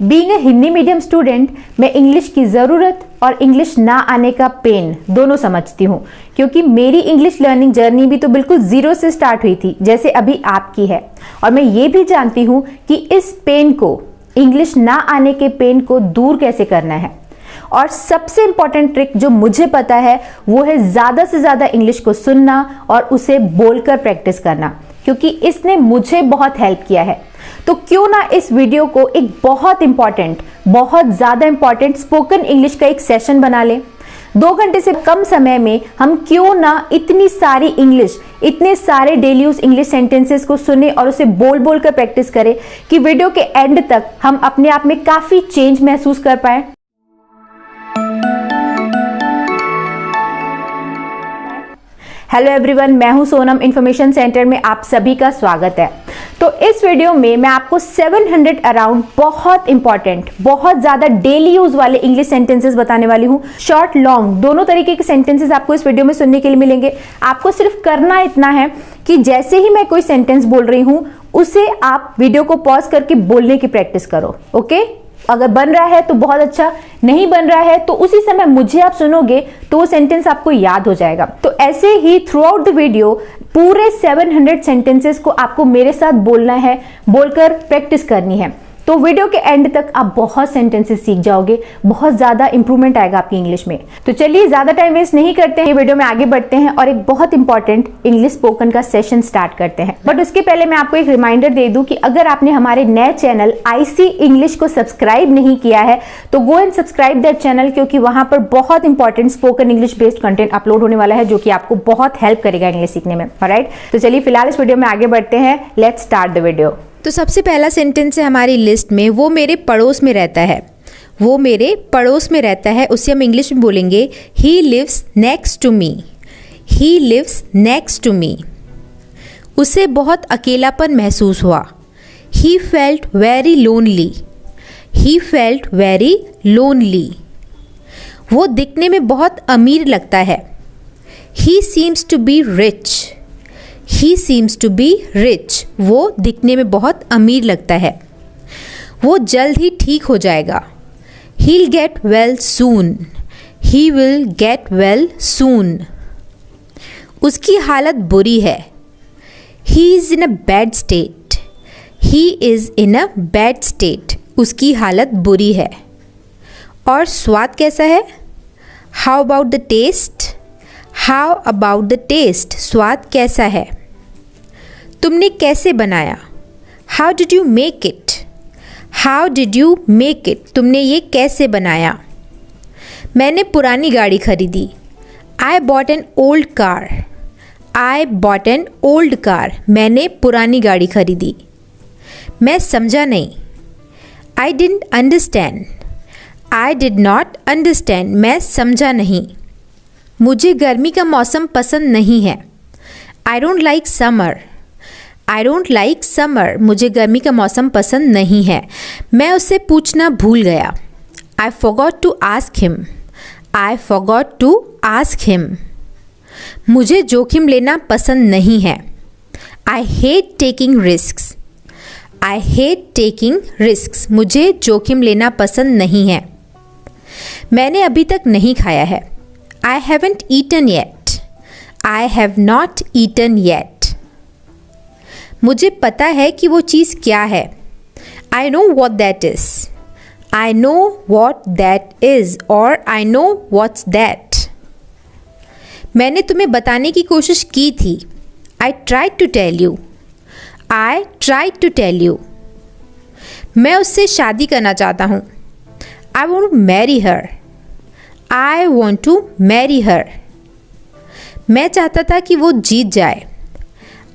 Being a Hindi medium student, मैं English की ज़रूरत और इंग्लिश ना आने का पेन दोनों समझती हूँ, क्योंकि मेरी इंग्लिश लर्निंग जर्नी भी तो बिल्कुल ज़ीरो से स्टार्ट हुई थी, जैसे अभी आपकी है। और मैं ये भी जानती हूँ कि इस पेन को, इंग्लिश ना आने के पेन को दूर कैसे करना है। और सबसे इंपॉर्टेंट ट्रिक जो मुझे पता है वो है ज़्यादा से ज़्यादा इंग्लिश को सुनना और उसे बोलकर प्रैक्टिस करना, क्योंकि इसने मुझे बहुत हेल्प किया है। तो क्यों ना इस वीडियो को एक बहुत ज़्यादा इंपॉर्टेंट स्पोकन इंग्लिश का एक सेशन बना लें। 2 घंटे से कम समय में हम क्यों ना इतनी सारी इंग्लिश, इतने सारे डेली यूज इंग्लिश सेंटेंसेस को सुने और उसे बोल बोल कर प्रैक्टिस करें कि वीडियो के एंड तक हम अपने आप में काफ़ी चेंज महसूस कर पाए। हेलो एवरीवन, मैं हूं सोनम। इंफॉर्मेशन सेंटर में आप सभी का स्वागत है। तो इस वीडियो में मैं आपको 700 अराउंड बहुत इंपॉर्टेंट, बहुत ज्यादा डेली यूज वाले इंग्लिश सेंटेंसेस बताने वाली हूं। शॉर्ट लॉन्ग दोनों तरीके के सेंटेंसेस आपको इस वीडियो में सुनने के लिए मिलेंगे। आपको सिर्फ करना इतना है कि जैसे ही मैं कोई सेंटेंस बोल रही हूं उसे आप वीडियो को पॉज करके बोलने की प्रैक्टिस करो। ओके, अगर बन रहा है तो बहुत अच्छा, नहीं बन रहा है तो उसी समय मुझे आप सुनोगे तो वो सेंटेंस आपको याद हो जाएगा। तो ऐसे ही थ्रू आउट द वीडियो पूरे 700 सेंटेंसेस को आपको मेरे साथ बोलना है, बोलकर प्रैक्टिस करनी है। तो वीडियो के एंड तक आप बहुत सेंटेंसेस सीख जाओगे, बहुत ज्यादा इंप्रूवमेंट आएगा आपकी इंग्लिश में। तो चलिए ज्यादा टाइम वेस्ट नहीं करते हैं, वीडियो में आगे बढ़ते हैं और एक बहुत इंपॉर्टेंट इंग्लिश स्पोकन का सेशन स्टार्ट करते हैं। बट उसके पहले मैं आपको एक रिमाइंडर दे दूं कि अगर आपने हमारे नए चैनल आईसी इंग्लिश को सब्सक्राइब नहीं किया है तो go and subscribe that channel, क्योंकि वहां पर बहुत important spoken English based content upload होने वाला है जो कि आपको बहुत हेल्प करेगा इंग्लिश सीखने में। ऑलराइट, तो चलिए फिलहाल इस वीडियो में आगे बढ़ते हैं। Let's start the video. तो सबसे पहला सेंटेंस है हमारी लिस्ट में, वो मेरे पड़ोस में रहता है। वो मेरे पड़ोस में रहता है, उसे हम इंग्लिश में बोलेंगे he lives next to me. He lives next to me. उसे बहुत अकेलापन महसूस हुआ। He felt very lonely. He felt very lonely. वो दिखने में बहुत अमीर लगता है। He seems to be rich. He seems to be rich. वो दिखने में बहुत अमीर लगता है। वो जल्द ही ठीक हो जाएगा। He'll get well soon. He will get well soon. उसकी हालत बुरी है। He is in a bad state. He is in a bad state. उसकी हालत बुरी है। और स्वाद कैसा है? How about the taste? How about the taste? स्वाद कैसा है? तुमने कैसे बनाया? How did you make it? How did you make it? तुमने ये कैसे बनाया? मैंने पुरानी गाड़ी खरीदी। I bought an old car. I bought an old car. मैंने पुरानी गाड़ी खरीदी। मैं समझा नहीं। I didn't understand. I did not understand. मैं समझा नहीं। मुझे गर्मी का मौसम पसंद नहीं है। I don't like summer. I don't like summer. मुझे गर्मी का मौसम पसंद नहीं है। मैं उससे पूछना भूल गया। I forgot to ask him. I forgot to ask him. मुझे जोखिम लेना पसंद नहीं है। I hate taking risks. I hate taking risks. मुझे जोखिम लेना पसंद नहीं है। मैंने अभी तक नहीं खाया है। I haven't eaten yet. I have not eaten yet. मुझे पता है कि वो चीज़ क्या है। I know what that is. I know what that is or I know what's that. मैंने तुम्हें बताने की कोशिश की थी। I tried to tell you. I tried to tell you. मैं उससे शादी करना चाहता हूँ। I want to marry her. I want to marry her. मैं चाहता था कि वो जीत जाए।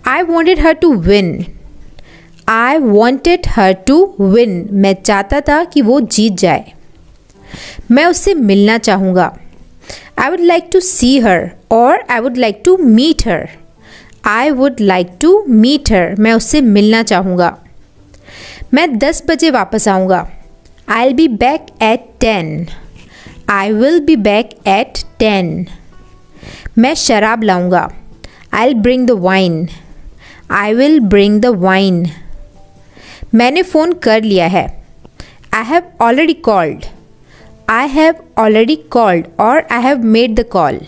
I wanted her to win. I wanted her to win. मैं चाहता था कि वो जीत जाए। मैं उससे मिलना चाहूँगा। I would like to see her or I would like to meet her. I would like to meet her. मैं उससे मिलना चाहूँगा। मैं 10 बजे वापस आऊँगा। I'll be back at 10. I will be back at 10. मैं शराब लाऊँगा। I'll bring the wine. I will bring the wine. मैंने फ़ोन कर लिया है। I have already called. I have already called or I have made the call.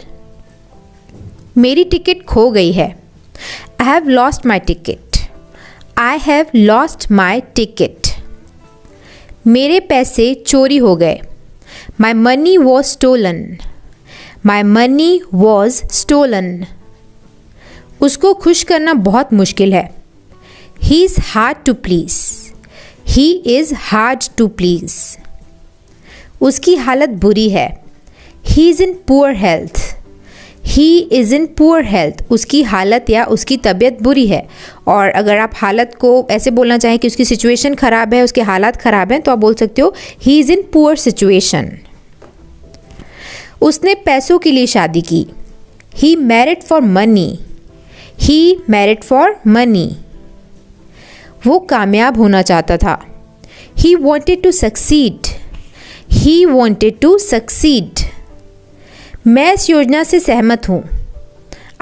मेरी ticket खो गई है. I have lost my ticket. I have lost my ticket. मेरे पैसे चोरी हो गए. My money was stolen. My money was stolen. उसको खुश करना बहुत मुश्किल है. He is hard to please. He is hard to please. उसकी हालत बुरी है. He is in poor health. He is in poor health. उसकी हालत या उसकी तबीयत बुरी है. और अगर आप हालत को ऐसे बोलना चाहें कि उसकी सिचुएशन ख़राब है, उसके हालात ख़राब हैं, तो आप बोल सकते हो He is in poor situation. उसने पैसों के लिए शादी की. He married for money. He married for money. वो कामयाब होना चाहता था. He wanted to succeed. He wanted to succeed. मैं इस योजना से सहमत हूँ.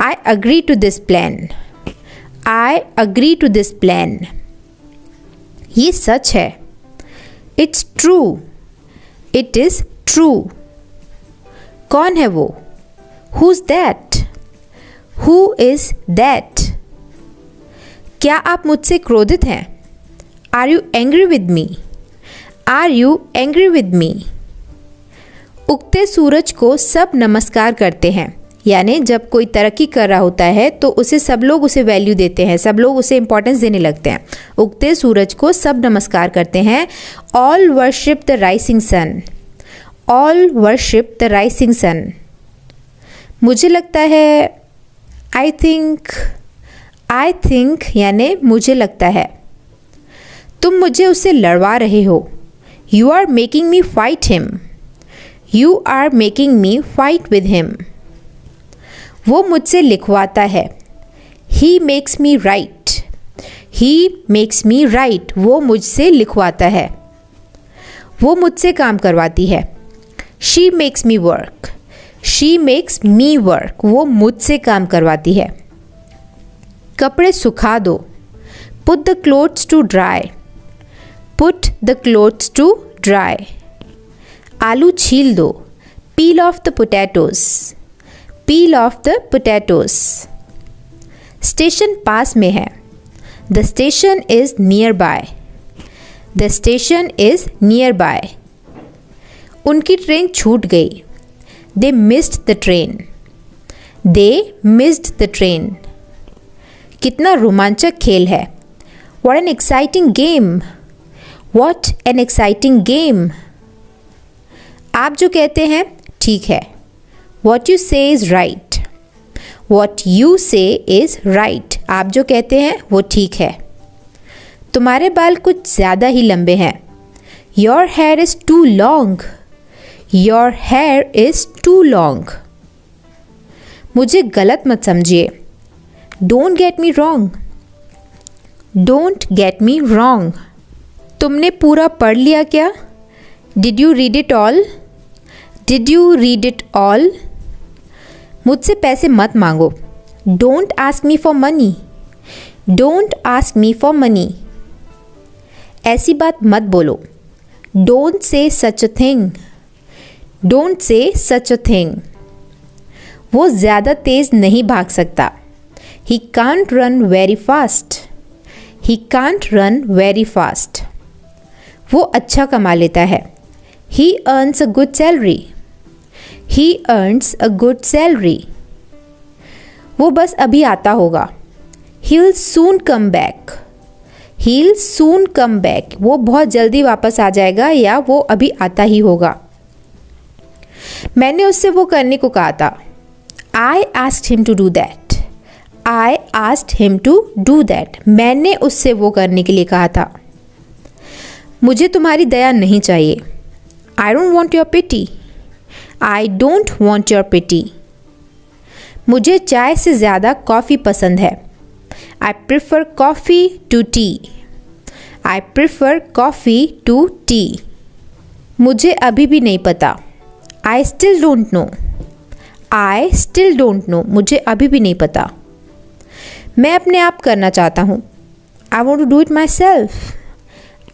I agree to this plan. I agree to this plan. ये सच है. It's true. It is true. कौन है वो? Who's that? Who is that? क्या आप मुझसे क्रोधित हैं? Are you angry with me? Are you angry with me? उगते सूरज को सब नमस्कार करते हैं. यानी जब कोई तरक्की कर रहा होता है तो उसे सब लोग उसे वैल्यू देते हैं, सब लोग उसे इंपॉर्टेंस देने लगते हैं. उगते सूरज को सब नमस्कार करते हैं. All worship the rising sun. All worship the rising sun. मुझे लगता है I think यानी मुझे लगता है. तुम मुझे उससे लड़वा रहे हो. You are making me fight him. You are making me fight with him. वो मुझसे लिखवाता है. He makes me write. He makes me write. वो मुझसे लिखवाता है. वो मुझसे काम करवाती है. She makes me work. She makes me work. वो मुझसे काम करवाती है. कपड़े सुखा दो. Put the clothes to dry. Put the clothes to dry. आलू छील दो. Peel off the potatoes. Peel off the potatoes. Station पास में है. The station is nearby. The station is nearby. उनकी ट्रेन छूट गई. They missed the train. They missed the train. कितना रोमांचक खेल है. What an exciting game. What an exciting game. आप जो कहते हैं ठीक है. What you say is right. What you say is right. आप जो कहते हैं वो ठीक है. तुम्हारे बाल कुछ ज़्यादा ही लंबे हैं. Your hair is too long. Your hair is too long. मुझे गलत मत समझिए. Don't get me wrong. Don't get me wrong. तुमने पूरा पढ़ लिया क्या? Did you read it all? Did you read it all? मुझसे पैसे मत मांगो. Don't ask me for money. Don't ask me for money. ऐसी बात मत बोलो. Don't say such a thing. Don't say such a thing. वो ज़्यादा तेज़ नहीं भाग सकता. He can't run very fast. He can't run very fast. वो अच्छा कमा लेता है. He earns a good salary. He earns a good salary. वो बस अभी आता होगा. He'll soon come back. He'll soon come back. वो बहुत जल्दी वापस आ जाएगा या वो अभी आता ही होगा. मैंने उससे वो करने को कहा था. I asked him to do that. I asked him to do that. मैंने उससे वो करने के लिए कहा था. मुझे तुम्हारी दया नहीं चाहिए. I don't want your pity. I don't want your pity. मुझे चाय से ज़्यादा कॉफ़ी पसंद है. I prefer coffee to tea. I prefer coffee to tea. मुझे अभी भी नहीं पता. I still don't know. I still don't know. मुझे अभी भी नहीं पता. मैं अपने आप करना चाहता हूँ. I want to do it myself.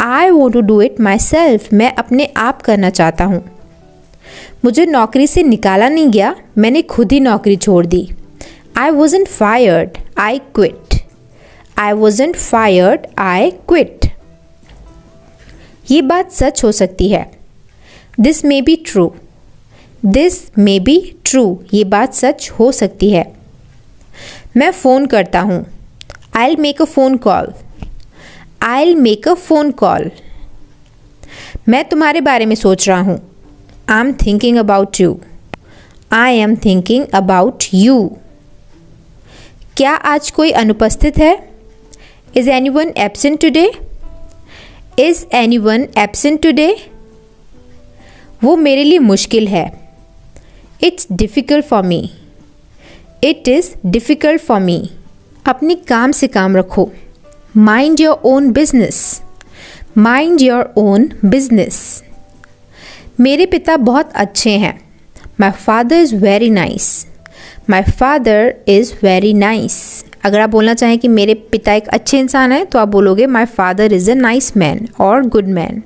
I want to do it myself, मैं अपने आप करना चाहता हूँ। मुझे नौकरी से निकाला नहीं गया, मैंने खुद ही नौकरी छोड़ दी। I wasn't fired, I quit. I wasn't fired, I quit. ये बात सच हो सकती है। This may be true. This may be true, ये बात सच हो सकती है। मैं फ़ोन करता हूँ। I'll make a phone call. I'll make a phone call. मैं तुम्हारे बारे में सोच रहा हूँ। I'm thinking about you. I am thinking about you. क्या आज कोई अनुपस्थित है? Is anyone absent today? Is anyone absent today? वो मेरे लिए मुश्किल है। It's difficult for me. It is difficult for me. अपनी काम से काम रखो। Mind your own business. Mind your own business. मेरे पिता बहुत अच्छे हैं। My father is very nice. My father is very nice. अगर आप बोलना चाहें कि मेरे पिता एक अच्छे इंसान हैं तो आप बोलोगे My father is a nice man or good man.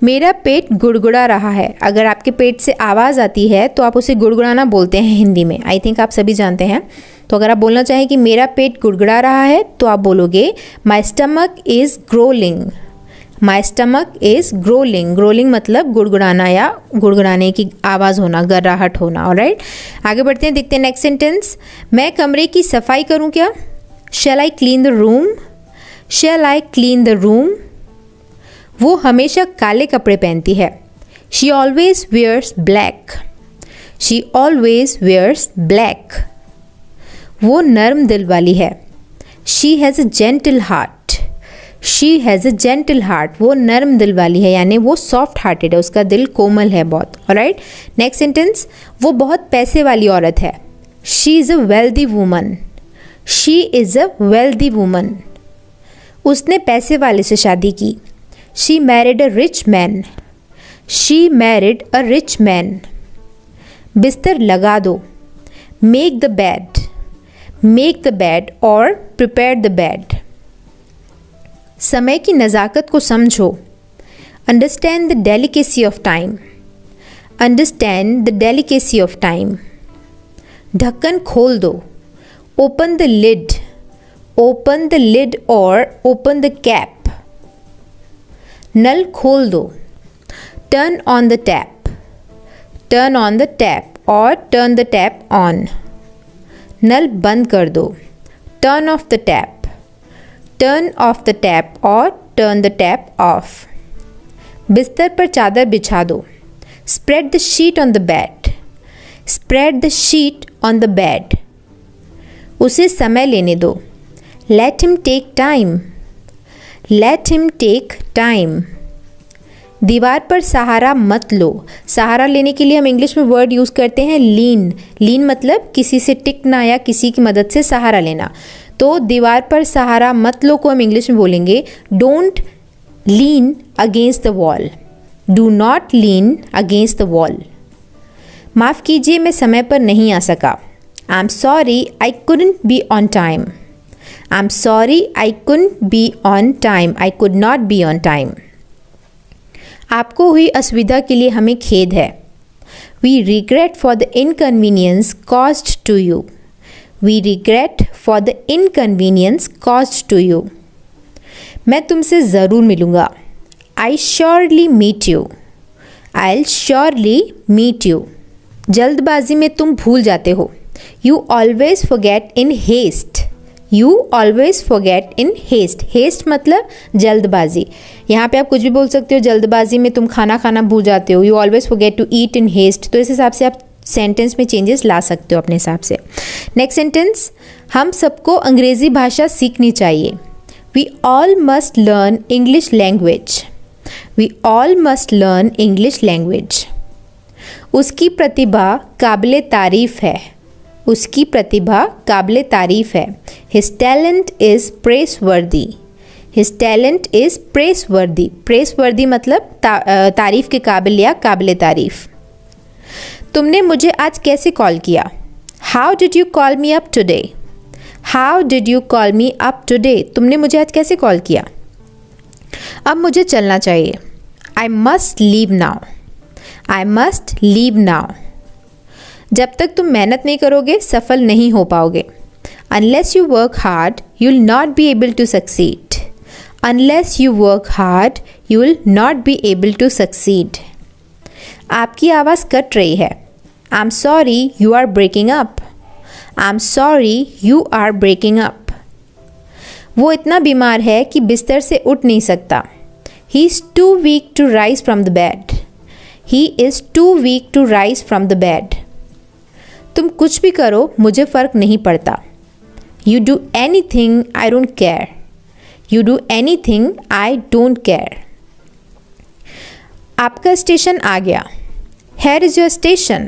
मेरा पेट गुड़गुड़ा रहा है। अगर आपके पेट से आवाज़ आती है तो आप उसे गुड़गुड़ाना बोलते हैं हिंदी में। आई थिंक आप सभी जानते हैं। तो अगर आप बोलना चाहें कि मेरा पेट गुड़गुड़ा रहा है तो आप बोलोगे my stomach is gruelling. My stomach is gruelling. Gruelling मतलब गुड़गुड़ाना या गुड़गुड़ाने की आवाज़ होना, गर्राहट होना। ऑलराइट, आगे बढ़ते हैं, देखते हैं नेक्स्ट सेंटेंस। मैं कमरे की सफाई करूँ क्या? Shall I clean the room? Shall I clean the room? वो हमेशा काले कपड़े पहनती है। She always wears black. She always wears black. वो नर्म दिल वाली है। She has a gentle heart. She has a gentle heart. वो नर्म दिल वाली है, यानी वो सॉफ्ट हार्टेड है, उसका दिल कोमल है बहुत। Alright, next sentence. वो बहुत पैसे वाली औरत है। She is a wealthy woman. She is a wealthy woman. उसने पैसे वाले से शादी की। She married a rich man. She married a rich man. बिस्तर लगा दो। Make the bed. Make the bed or prepare the bed. समय की नज़ाकत को समझो। Understand the delicacy of time. Understand the delicacy of time. ढक्कन खोल दो। Open the lid. Open the lid or open the cap. नल खोल दो। Turn on the tap. Turn on the tap और टर्न द टैप ऑन। नल बंद कर दो। Turn off the tap. Turn off the tap और टर्न द टैप ऑफ। बिस्तर पर चादर बिछा दो। Spread the sheet on the bed. Spread the sheet on the bed. उसे समय लेने दो। Let him take time. Let him take time. दीवार पर सहारा मत लो। सहारा लेने के लिए हम इंग्लिश में वर्ड यूज़ करते हैं लीन। लीन मतलब किसी से टिकना या किसी की मदद से सहारा लेना। तो दीवार पर सहारा मत लो को हम इंग्लिश में बोलेंगे don't lean against the wall. Do not lean against the wall. माफ़ कीजिए, मैं समय पर नहीं आ सका। आई am sorry, I couldn't be on time. I'm sorry, I couldn't be on time. I could not be on time. आपको हुई असुविधा के लिए हमें खेद है। We regret for the inconvenience caused to you. We regret for the inconvenience caused to you. मैं तुमसे ज़रूर मिलूँगा। I surely meet you. I'll surely meet you. जल्दबाजी में तुम भूल जाते हो। You always forget in haste. You always forget in haste. Haste मतलब जल्दबाजी। यहाँ पे आप कुछ भी बोल सकते हो। जल्दबाजी में तुम खाना खाना भूल जाते हो। You always forget to eat in haste. तो इस हिसाब से आप सेंटेंस में चेंजेस ला सकते हो अपने हिसाब से। Next sentence. हम सबको अंग्रेज़ी भाषा सीखनी चाहिए। We all must learn English language. We all must learn English language. उसकी प्रतिभा काबिले तारीफ़ है। उसकी प्रतिभा काबिले तारीफ़ है। His talent is praiseworthy. His talent is praiseworthy. Praiseworthy मतलब तारीफ़ के काबिल या काबिले तारीफ़। तुमने मुझे आज कैसे कॉल किया? How did you call me up today? How did you call me up today? तुमने मुझे आज कैसे कॉल किया? अब मुझे चलना चाहिए। I must leave now. I must leave now. जब तक तुम मेहनत नहीं करोगे सफल नहीं हो पाओगे। Unless you work hard, you will not be able to succeed. Unless you work hard, you will not be able to succeed. आपकी आवाज़ कट रही है। I'm sorry, you are breaking up. I'm sorry, you are breaking up. वो इतना बीमार है कि बिस्तर से उठ नहीं सकता। He is too weak to rise from the bed. He is too weak to rise from the bed. तुम कुछ भी करो मुझे फ़र्क नहीं पड़ता। You do anything, I don't care. You do anything, I don't care. आपका स्टेशन आ गया। Here is your station.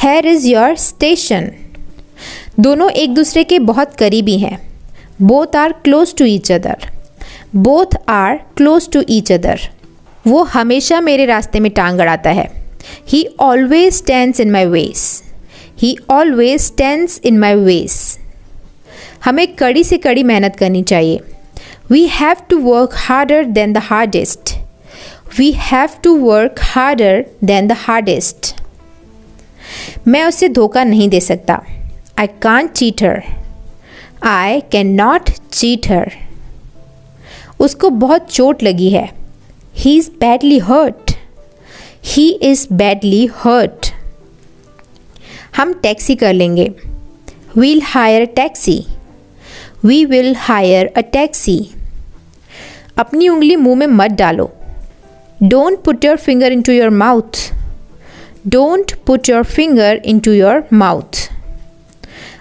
Here is your station. दोनों एक दूसरे के बहुत करीबी हैं। Both are close to each other. Both are close to each other. वो हमेशा मेरे रास्ते में टांग अड़ाता है। He always stands in my ways. He always stands in my ways. हमें कड़ी से कड़ी मेहनत करनी चाहिए। We have to work harder than the hardest. We have to work harder than the hardest. मैं उसे धोखा नहीं दे सकता। I can't cheat her. I cannot cheat her. उसको बहुत चोट लगी है। He is badly hurt. He is badly hurt. हम टैक्सी कर लेंगे। We'll hire a taxi. We will hire a taxi. अपनी उंगली मुंह में मत डालो। Don't put your finger into your mouth. Don't put your finger into your mouth.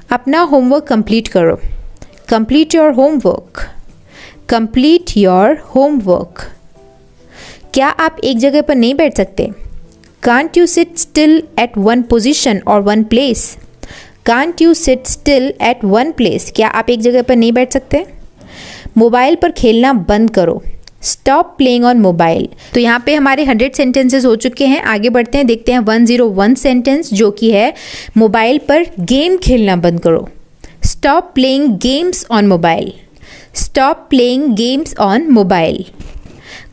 अपना होमवर्क कंप्लीट करो। Complete your homework. Complete your homework. क्या आप एक जगह पर नहीं बैठ सकते? Can't you sit still at one position or one place? Can't you sit still at one place? क्या आप एक जगह पर नहीं बैठ सकते? मोबाइल पर खेलना बंद करो। Stop playing on mobile. तो यहाँ पे हमारे 100 सेंटेंसेस हो चुके हैं। आगे बढ़ते हैं, देखते हैं 101 सेंटेंस जो कि है मोबाइल पर गेम खेलना बंद करो। Stop playing games on mobile. Stop playing games on mobile.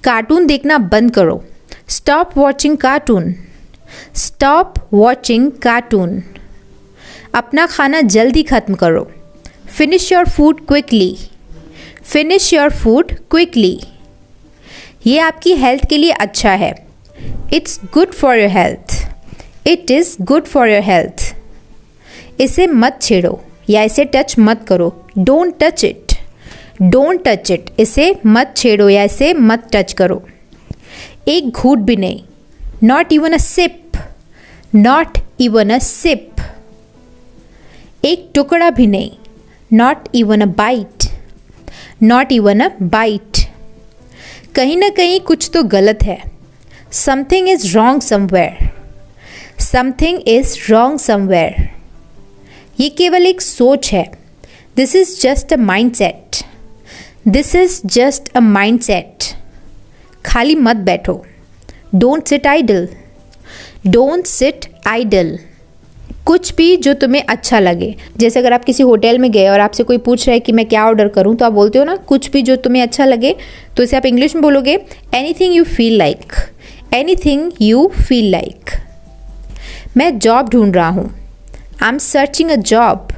Cartoon देखना बंद करो। Stop watching cartoon. Stop watching cartoon. अपना खाना जल्दी खत्म करो। Finish your food quickly. Finish your food quickly. ये आपकी हेल्थ के लिए अच्छा है। It's good for your health. It is good for your health. इसे मत छेड़ो या इसे टच मत करो। Don't touch it. Don't touch it. इसे मत छेड़ो या इसे मत टच करो। एक घूंट भी नहीं। Not even a sip. Not even a sip. एक टुकड़ा भी नहीं। Not even a bite. Not even a bite. कहीं ना कहीं कुछ तो गलत है। Something is wrong somewhere. Something is wrong somewhere. ये केवल एक सोच है। This is just a mindset. This is just a mindset. खाली मत बैठो। Don't sit idle. Don't sit idle. कुछ भी जो तुम्हें अच्छा लगे। जैसे अगर आप किसी होटल में गए और आपसे कोई पूछ रहा है कि मैं क्या ऑर्डर करूं, तो आप बोलते हो ना कुछ भी जो तुम्हें अच्छा लगे। तो इसे आप इंग्लिश में बोलोगे anything you feel like. Anything you feel like. मैं जॉब ढूंढ रहा हूँ। I am searching a job.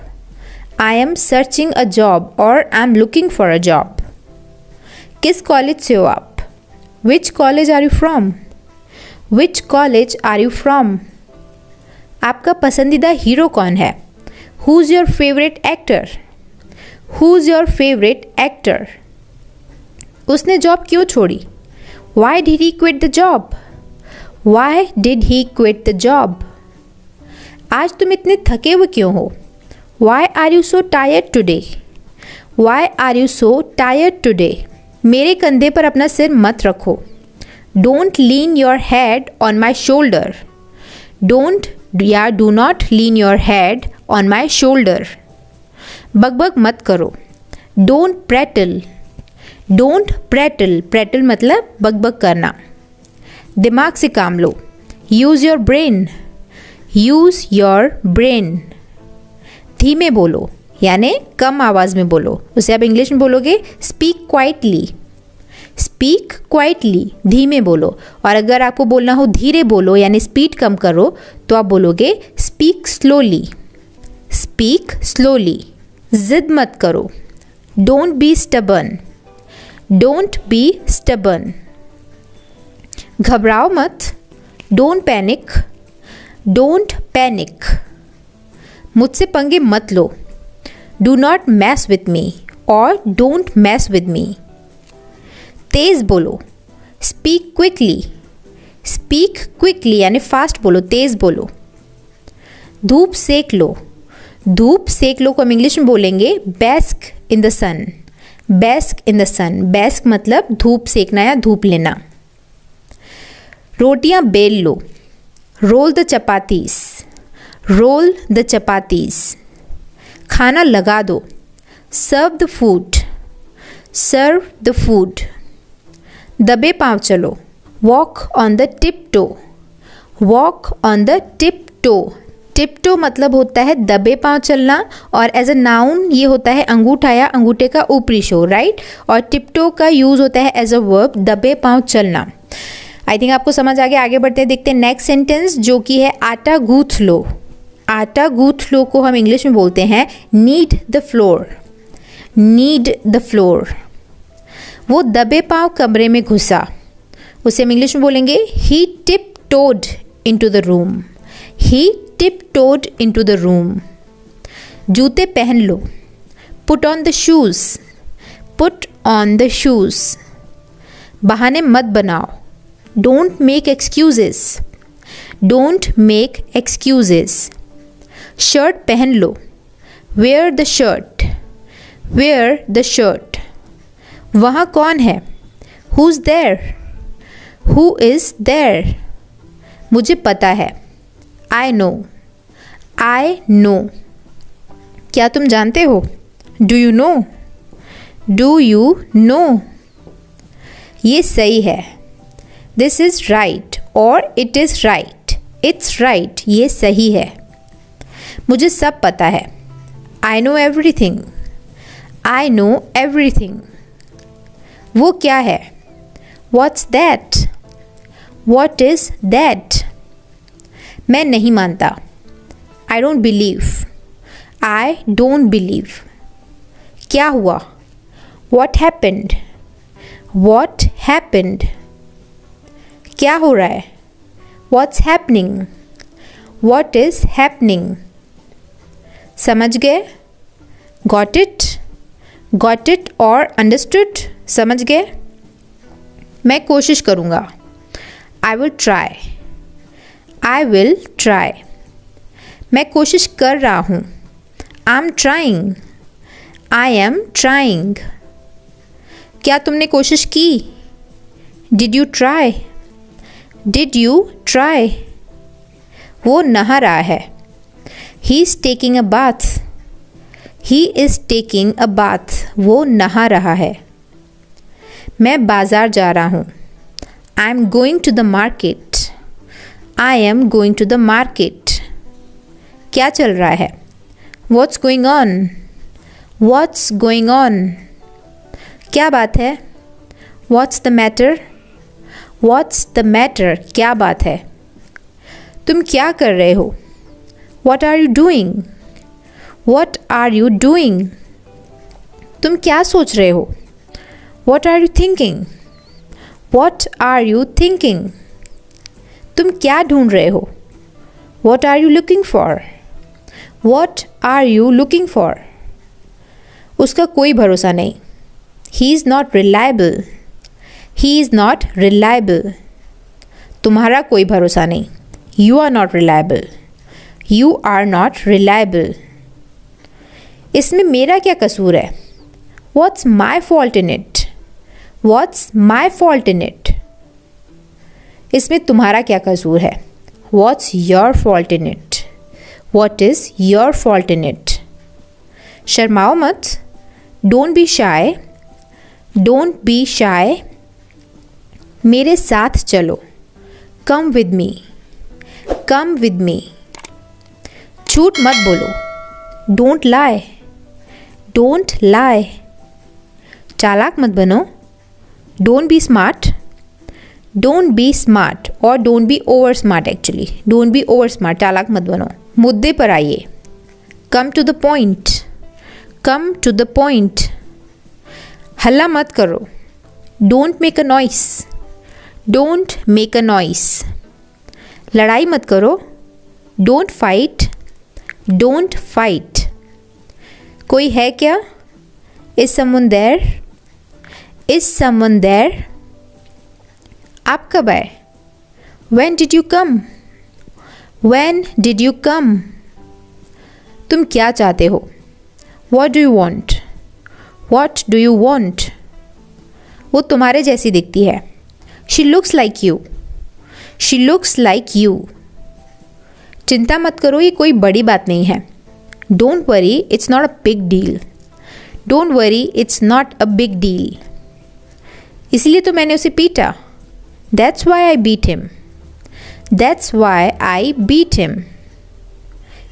I am searching a job और I am looking for a job. किस कॉलेज से हो आप? Which college are you from? Which college are you from? आपका पसंदीदा हीरो कौन है? Who is your favourite actor? Who is your favourite actor? उसने जॉब क्यों छोड़ी? Why did he quit the job? Why did he quit the job? आज तुम इतने थके हुए क्यों हो? Why are you so tired today? Why are you so tired today? मेरे कंधे पर अपना सिर मत रखो। Don't lean your head on my shoulder. Don't या do not lean your head on my shoulder. बकबक मत करो। Don't prattle. Don't prattle. Prattle मतलब बकबक करना। दिमाग से काम लो। Use your brain. Use your brain. धीमे बोलो यानी कम आवाज़ में बोलो। उसे आप इंग्लिश में बोलोगे स्पीक क्वाइटली। स्पीक क्वाइटली, धीमे बोलो। और अगर आपको बोलना हो धीरे बोलो यानी स्पीड कम करो तो आप बोलोगे स्पीक स्लोली, स्पीक स्लोली। जिद मत करो, don't be stubborn, don't be stubborn. घबराओ मत, डोंट पैनिक, डोंट पैनिक। मुझसे पंगे मत लो, do not mess with me और डोंट मैस विथ मी। तेज बोलो, स्पीक क्विकली, स्पीक क्विकली यानी फास्ट बोलो, तेज बोलो। धूप सेक लो, धूप सेक लो को हम इंग्लिश में बोलेंगे बैस्क in the sun, बैस्क in the सन। बैस्क मतलब धूप सेकना या धूप लेना। रोटियां बेल लो, roll the chapatis, roll the chapatis. खाना लगा दो, serve the food, serve the food. दबे पांव चलो, walk on the tip toe, walk on the tip toe. Tip toe मतलब होता है दबे पांव चलना और एज अ नाउन ये होता है अंगूठा या अंगूठे का ऊपरी शो, राइट। और टिप टो का यूज होता है एज अ वर्ब, दबे पांव चलना। आई थिंक आपको समझ आ गया। आगे बढ़ते हैं, देखते हैं नेक्स्ट सेंटेंस जो कि है आटा गूंथ लो। आटा गूंथ लो को हम इंग्लिश में बोलते हैं need the floor, need the floor. वो दबे पांव कमरे में घुसा, उसे हम इंग्लिश में बोलेंगे he tiptoed into the room, he tiptoed into the room. जूते पहन लो, put on the shoes, put on the shoes. बहाने मत बनाओ, don't make excuses, don't make excuses. Shirt पहन लो, wear the shirt, wear the shirt. वहाँ कौन है, who is there, who is there. मुझे पता है, आई नो, आई नो। क्या तुम जानते हो, do you no, do you no. ये सही है, दिस इज़ राइट और it is right, it's right, ये सही है। मुझे सब पता है, I know everything, I know everything. वो क्या है, what's that, what is that. मैं नहीं मानता, I don't believe, I don't believe. क्या हुआ, व्हाट हैपेंड, व्हाट हैपेंड। क्या हो रहा है, what's happening, what is happening. समझ गए, गॉट इट और अंडरस्टूड, समझ गए। मैं कोशिश करूँगा, I will try, I will try. मैं कोशिश कर रहा हूँ, I am trying, I am trying. क्या तुमने कोशिश की, did you try, did you try. वो नहा रहा है, he is taking a bath, he is taking a bath. वो नहा रहा है। मैं बाज़ार जा रहा हूँ, I am going to the market, I am going to the market. क्या चल रहा है, what's going on, what's going on. क्या बात है, what's the matter, what's the matter. क्या बात है। तुम क्या कर रहे हो, what are you doing, what are you doing. तुम क्या सोच रहे हो, what are you thinking, what are you thinking. तुम क्या ढूंढ रहे हो, what are you looking for, what are you looking for. उसका कोई भरोसा नहीं, he is not reliable, he is not reliable. तुम्हारा कोई भरोसा नहीं, you are not reliable, you are not reliable. इसमें मेरा क्या कसूर है, what's my fault in it, what's my fault in it. इसमें तुम्हारा क्या कसूर है, what's your fault in it, what is your fault in it. शर्माओ मत, don't be shy, don't be shy. मेरे साथ चलो, come with me, come with me. झूठ मत बोलो, डोंट लाई, डोंट लाई। चालाक मत बनो, don't be smart, don't be smart और don't be over smart actually, don't be over smart, चालाक मत बनो। मुद्दे पर आइए, come to the point, come to the point. हल्ला मत करो, don't make a noise, don't make a noise. लड़ाई मत करो, डोंट फाइट, डोंट फाइट। कोई है क्या? Is someone there, is someone there. आप कब आए? When did you come, when did you come. तुम क्या चाहते हो? What do you want, what do you want. वो तुम्हारे जैसी दिखती है। She looks like you, she looks like you. चिंता मत करो, ये कोई बड़ी बात नहीं है। Don't worry, it's not a big deal, don't worry, it's not a big deal. इसलिए तो मैंने उसे पीटा। That's why I beat him, that's why I beat him.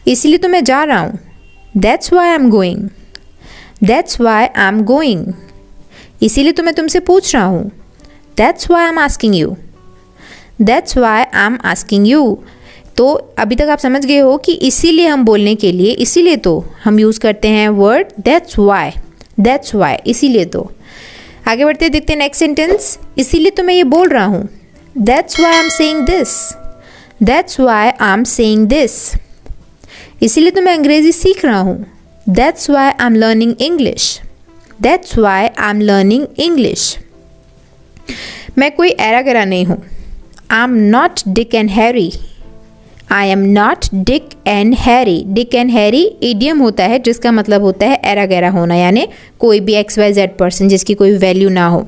इसलिए तो मैं जा रहा हूँ। That's why I am going, that's why I am going. इसीलिए तो मैं तुमसे पूछ रहा हूँ। That's why I am asking you, that's why I am asking you. तो अभी तक आप समझ गए हो कि इसीलिए हम बोलने के लिए, इसीलिए तो हम यूज़ करते हैं word that's why, that's why, इसीलिए तो। आगे बढ़ते देखते हैं नेक्स्ट सेंटेंस। इसीलिए तो मैं ये बोल रहा हूँ। That's why I am saying this, that's why I am saying this. इसीलिए तो मैं अंग्रेज़ी सीख रहा हूँ। That's why I am learning English, that's why I am learning English. मैं कोई ऐरा गैरा नहीं हूँ। I am not Dick and Harry, I am not Dick and Harry. Dick and Harry idiom होता है जिसका मतलब होता है ऐरा गैरा होना, यानी कोई भी XYZ पर्सन जिसकी कोई वैल्यू ना हो।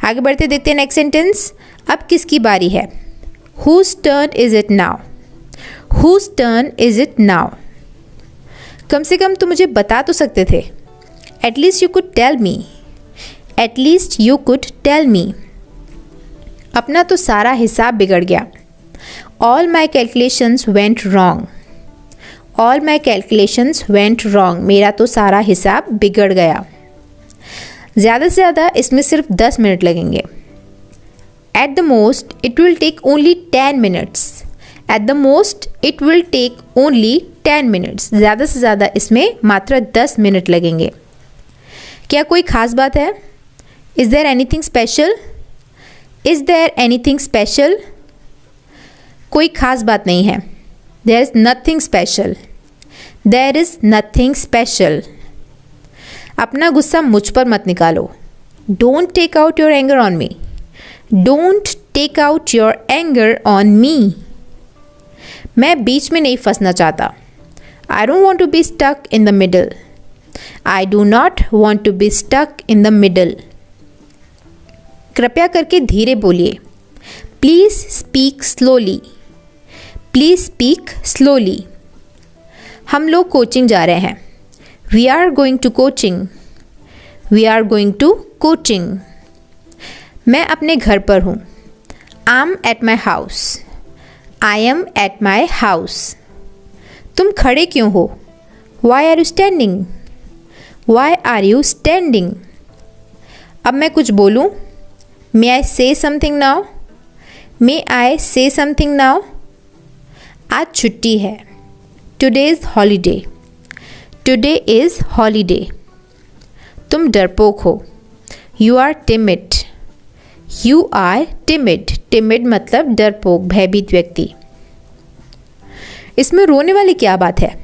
आगे बढ़ते देखते हैं नेक्स्ट सेंटेंस। अब किसकी बारी है? Whose turn is it now, whose turn is it now. कम से कम तुम मुझे बता तो सकते थे। At least you could tell me, at least you could tell me. अपना तो सारा हिसाब बिगड़ गया। All my calculations went wrong, all my calculations went wrong। मेरा तो सारा हिसाब बिगड़ गया। ज़्यादा से ज़्यादा इसमें सिर्फ 10 मिनट लगेंगे। At the most it will take only 10 minutes, at the most it will take only 10 minutes। ज़्यादा से ज़्यादा इसमें मात्र 10 मिनट लगेंगे। क्या कोई ख़ास बात है? Is there anything special, is there anything special। कोई ख़ास बात नहीं है। There is nothing special, there is nothing special। अपना गुस्सा मुझ पर मत निकालो। Don't take out your anger on me, don't take out your anger on me। मैं बीच में नहीं फंसना चाहता। I don't want to be stuck in the middle, I do not want to be stuck in the middle। कृपया करके धीरे बोलिए। Please speak slowly, please speak slowly. हम लोग कोचिंग जा रहे हैं। We are going to coaching, we are going to coaching. मैं अपने घर पर हूँ। I am at my house, I am at my house. तुम खड़े क्यों हो? Why are you standing, why are you standing. अब मैं कुछ बोलूँ? मे आई से समथिंग नाउ, मे आई से समथिंग नाउ। आज छुट्टी है। Today is holiday, today is holiday. तुम डरपोक हो। You are timid, you are timid. Timid मतलब डरपोक, भयभीत व्यक्ति। इसमें रोने वाली क्या बात है?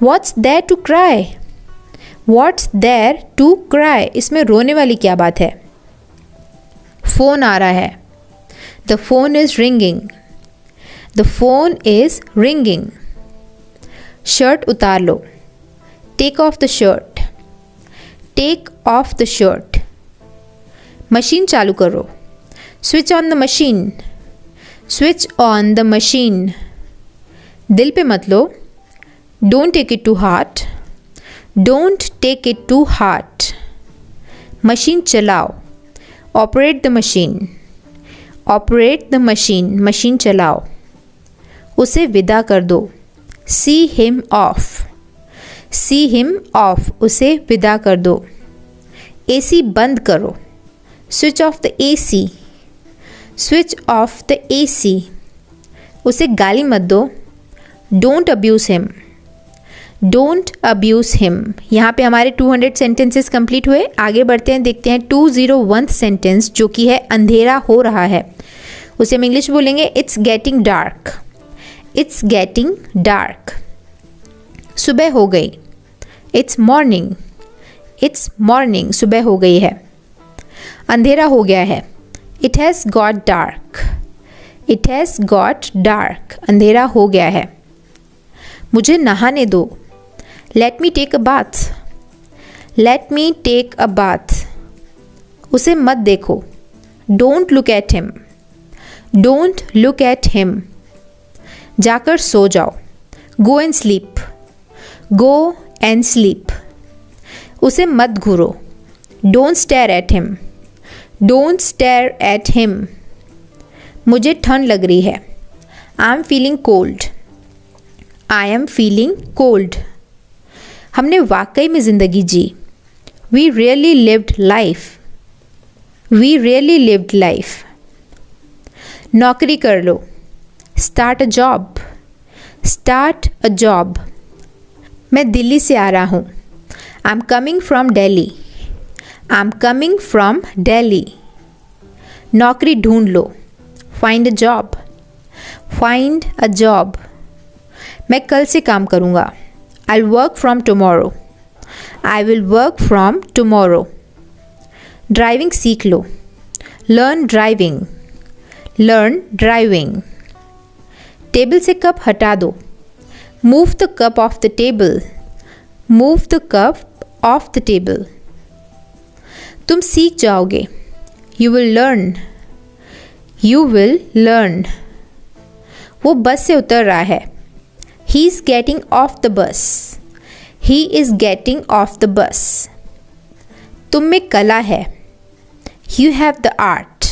What's there to cry, What's there to cry। इसमें रोने वाली क्या बात है? फ़ोन आ रहा है। The phone is ringing, The phone is ringing। Shirt उतार लो। Take off the shirt, Take off the shirt। Machine चालू करो। Switch on the machine, Switch on the machine। दिल पे मत लो। Don't take it to heart, Don't take it to heart। Machine चलाओ। Operate the machine, Operate the machine। Machine चलाओ। उसे विदा कर दो। See him off, See him off। उसे विदा कर दो। AC बंद करो। Switch off the AC, switch off the AC। उसे गाली मत दो। Don't abuse him, don't abuse him. यहाँ पे हमारे 200 सेंटेंसेस कंप्लीट हुए। आगे बढ़ते हैं, देखते हैं 201 सेंटेंस जो कि है अंधेरा हो रहा है। उसे हम इंग्लिश बोलेंगे it's getting dark, it's getting dark. सुबह हो गई, इट्स मॉर्निंग, इट्स मॉर्निंग, सुबह हो गई है। अंधेरा हो गया है, it has got dark, it has got dark, अंधेरा हो गया है। मुझे नहाने दो, let me take a bath, let me take a bath. उसे मत देखो, don't look at him, don't look at him. जाकर सो जाओ, go and sleep, go and sleep. उसे मत घूरो, don't stare at him, don't stare at him. मुझे ठंड लग रही है, I am feeling cold, I am feeling cold. हमने वाकई में ज़िंदगी जी, we really lived life, we really lived life. नौकरी कर लो, start a job, start a job. मैं दिल्ली से आ रहा हूँ, I am coming from Delhi, I am coming from Delhi. नौकरी ढूंढ लो, find a job, find a job. मैं कल से काम करूँगा, I will work from tomorrow, I will work from tomorrow. Driving सीख लो, learn driving, learn driving. Table से कप हटा दो, move the cup of the table, move the cup of the table. तुम सीख जाओगे, you will learn, you will learn. वो बस से उतर रहा है, he is getting off the bus, he is getting off the bus. तुम में कला है, you have the art,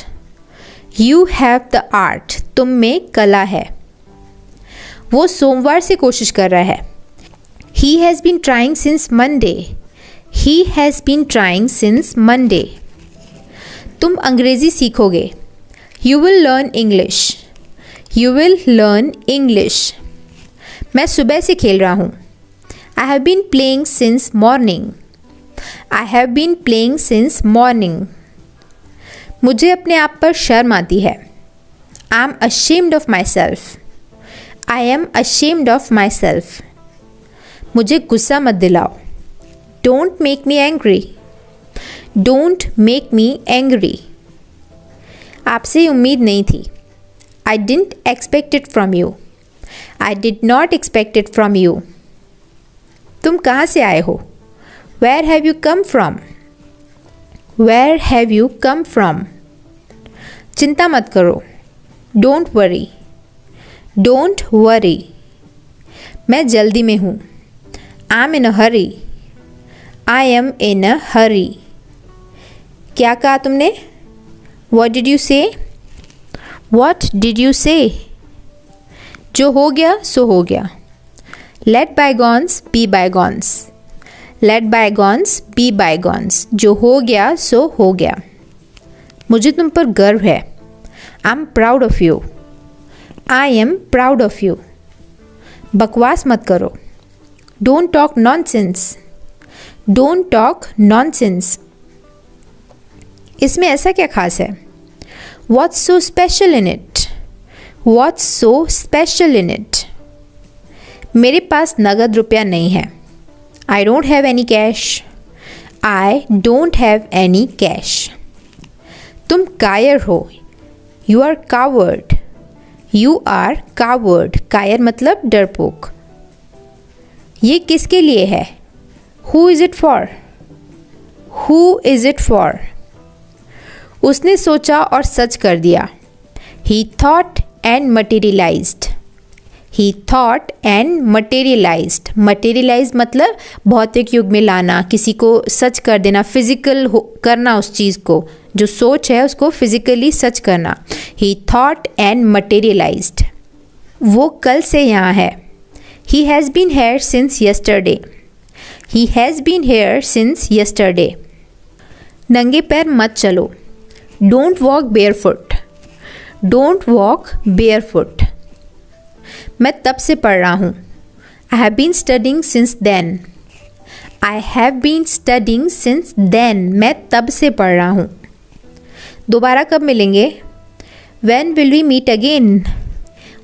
you have the art. तुम में कला है। वो सोमवार से कोशिश कर रहा है, he has been trying since Monday, he has been trying since Monday. तुम अंग्रेज़ी सीखोगे, you will learn English, you will learn English. मैं सुबह से खेल रहा हूँ, I have been playing since morning, I have been playing since morning. मुझे अपने आप पर शर्म आती है, I am ashamed of myself, I am ashamed of myself. मुझे गुस्सा मत दिलाओ, don't make me angry, don't make me angry. आपसे उम्मीद नहीं थी, I didn't expect it from you, I did not expect it from you. तुम कहाँ से आए हो, where have you come from, where have you come from. चिंता मत करो, डोंट वरी, डोंट वरी। मैं जल्दी में हूँ, I M in a Hari, I am इन अ हरी। क्या कहा तुमने, what did you say, what did you say. जो हो गया सो हो गया, let bygones be bygones, let bygones be bygones. जो हो गया सो हो गया। मुझे तुम पर गर्व है, I am proud of you, I am proud of you. बकवास मत करो, don't talk nonsense, don't talk nonsense. इसमें ऐसा क्या खास है, what's so special in it, what's so special in it. मेरे पास नगद रुपया नहीं है, I don't have any cash, I don't have any cash. तुम कायर हो, you are coward, you are coward. कायर मतलब डरपोक। ये किसके लिए है, who is it for, who is it for. उसने सोचा और सच कर दिया, he thought and materialised, he thought and materialised. Materialise मतलब भौतिक युग में लाना, किसी को सच कर देना, फिजिकल करना उस चीज़ को, जो सोच है उसको फिजिकली सच करना। He thought and materialised. वो कल से यहाँ है, he has been here since yesterday, he has been here since yesterday. नंगे पैर मत चलो, don't walk barefoot, don't walk barefoot. मैं तब से पढ़ रहा हूँ। I have been studying since then, I have been studying since then. मैं तब से पढ़ रहा हूँ। दोबारा कब मिलेंगे? When will we meet again,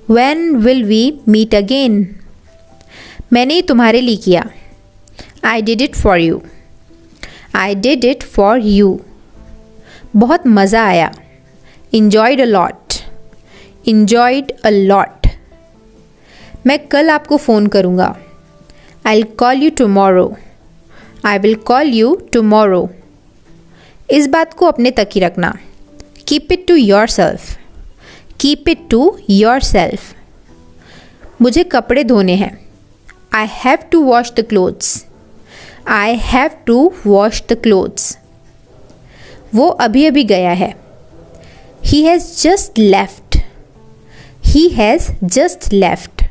when will we meet again. मैंने ये तुम्हारे लिए किया। I did it for you, I did it for you. बहुत मज़ा आया। enjoyed a lot, enjoyed a lot। मैं कल आपको फ़ोन करूँगा। I'll call you tomorrow, I will call you tomorrow। इस बात को अपने तक ही रखना। Keep it to yourself, keep it to yourself। मुझे कपड़े धोने हैं। I have to wash the clothes, I have to wash the clothes। वो अभी अभी गया है। He has just left, he has just left।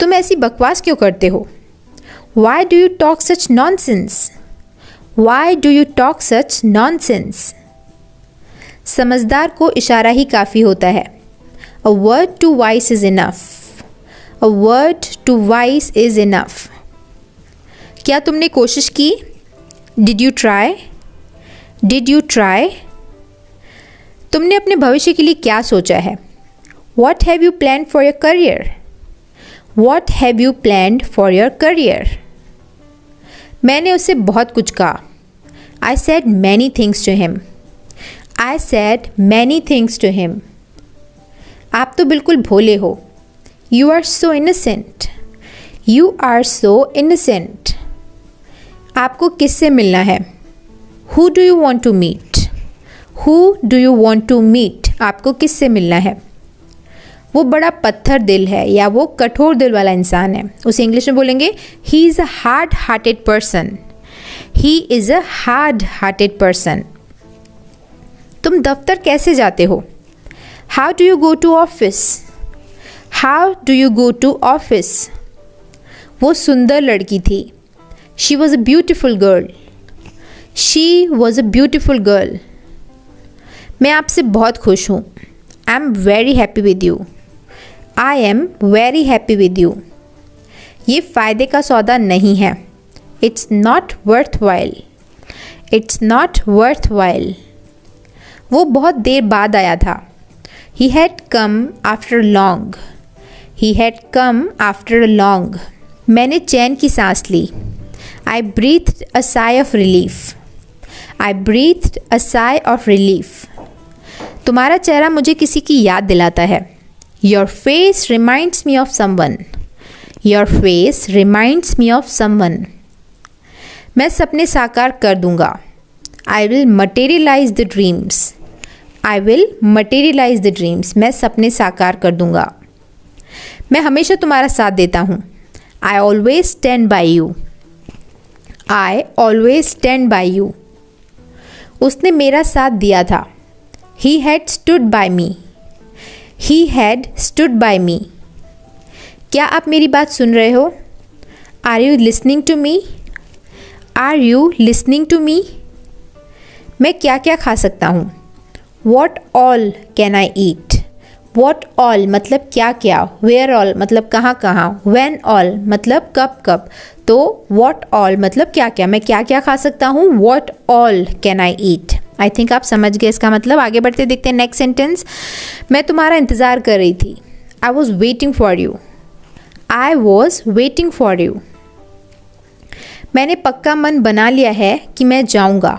तुम ऐसी बकवास क्यों करते हो? Why do you talk such nonsense, why do you talk such nonsense। समझदार को इशारा ही काफ़ी होता है। A word to wise is enough, a word to wise is enough। क्या तुमने कोशिश की? Did you try, did you try। तुमने अपने भविष्य के लिए क्या सोचा है? What have you planned for your career, what have you planned for your career। मैंने उससे बहुत कुछ कहा। I said many things to him, I said many things to him। आप तो बिल्कुल भोले हो। You are so innocent, you are so innocent। आपको किससे मिलना है? Who do you want to meet, who do you want to meet। आपको किससे मिलना है? वो बड़ा पत्थर दिल है या वो कठोर दिल वाला इंसान है। उसे इंग्लिश में बोलेंगे he is a hard hearted person, he is a hard hearted person. तुम दफ्तर कैसे जाते हो? How do you go to office, how do you go to office. वो सुंदर लड़की थी। She was a beautiful girl, she was a beautiful girl. मैं आपसे बहुत खुश हूँ। I am very happy with you, I am very happy with you. ये फ़ायदे का सौदा नहीं है। It's not worth while, it's not worth while. वो बहुत देर बाद आया था। He had come after long, he had come after long. मैंने चैन की सांस ली। I breathed a sigh of relief, I breathed a sigh of relief. तुम्हारा चेहरा मुझे किसी की याद दिलाता है। Your face reminds me of someone, your face reminds me of someone. मैं सपने साकार कर दूंगा। I will materialise the dreams, I will materialise the dreams. मैं सपने साकार कर दूंगा। मैं हमेशा तुम्हारा साथ देता हूँ। I always stand by you, I always stand by you. उसने मेरा साथ दिया था। He had stood by me, he had stood by me। क्या आप मेरी बात सुन रहे हो? Are you listening to me, are you listening to me। मैं क्या क्या खा सकता हूँ? What all can I eat, what all मतलब क्या क्या, where all मतलब कहाँ कहाँ, when all मतलब कब कब। तो what all मतलब क्या क्या, मैं क्या क्या खा सकता हूँ। What all can I eat। I think आप समझ गए इसका मतलब। आगे बढ़ते देखते हैं नेक्स्ट सेंटेंस। मैं तुम्हारा इंतज़ार कर रही थी। I was waiting for you, I was waiting for you. मैंने पक्का मन बना लिया है कि मैं जाऊँगा।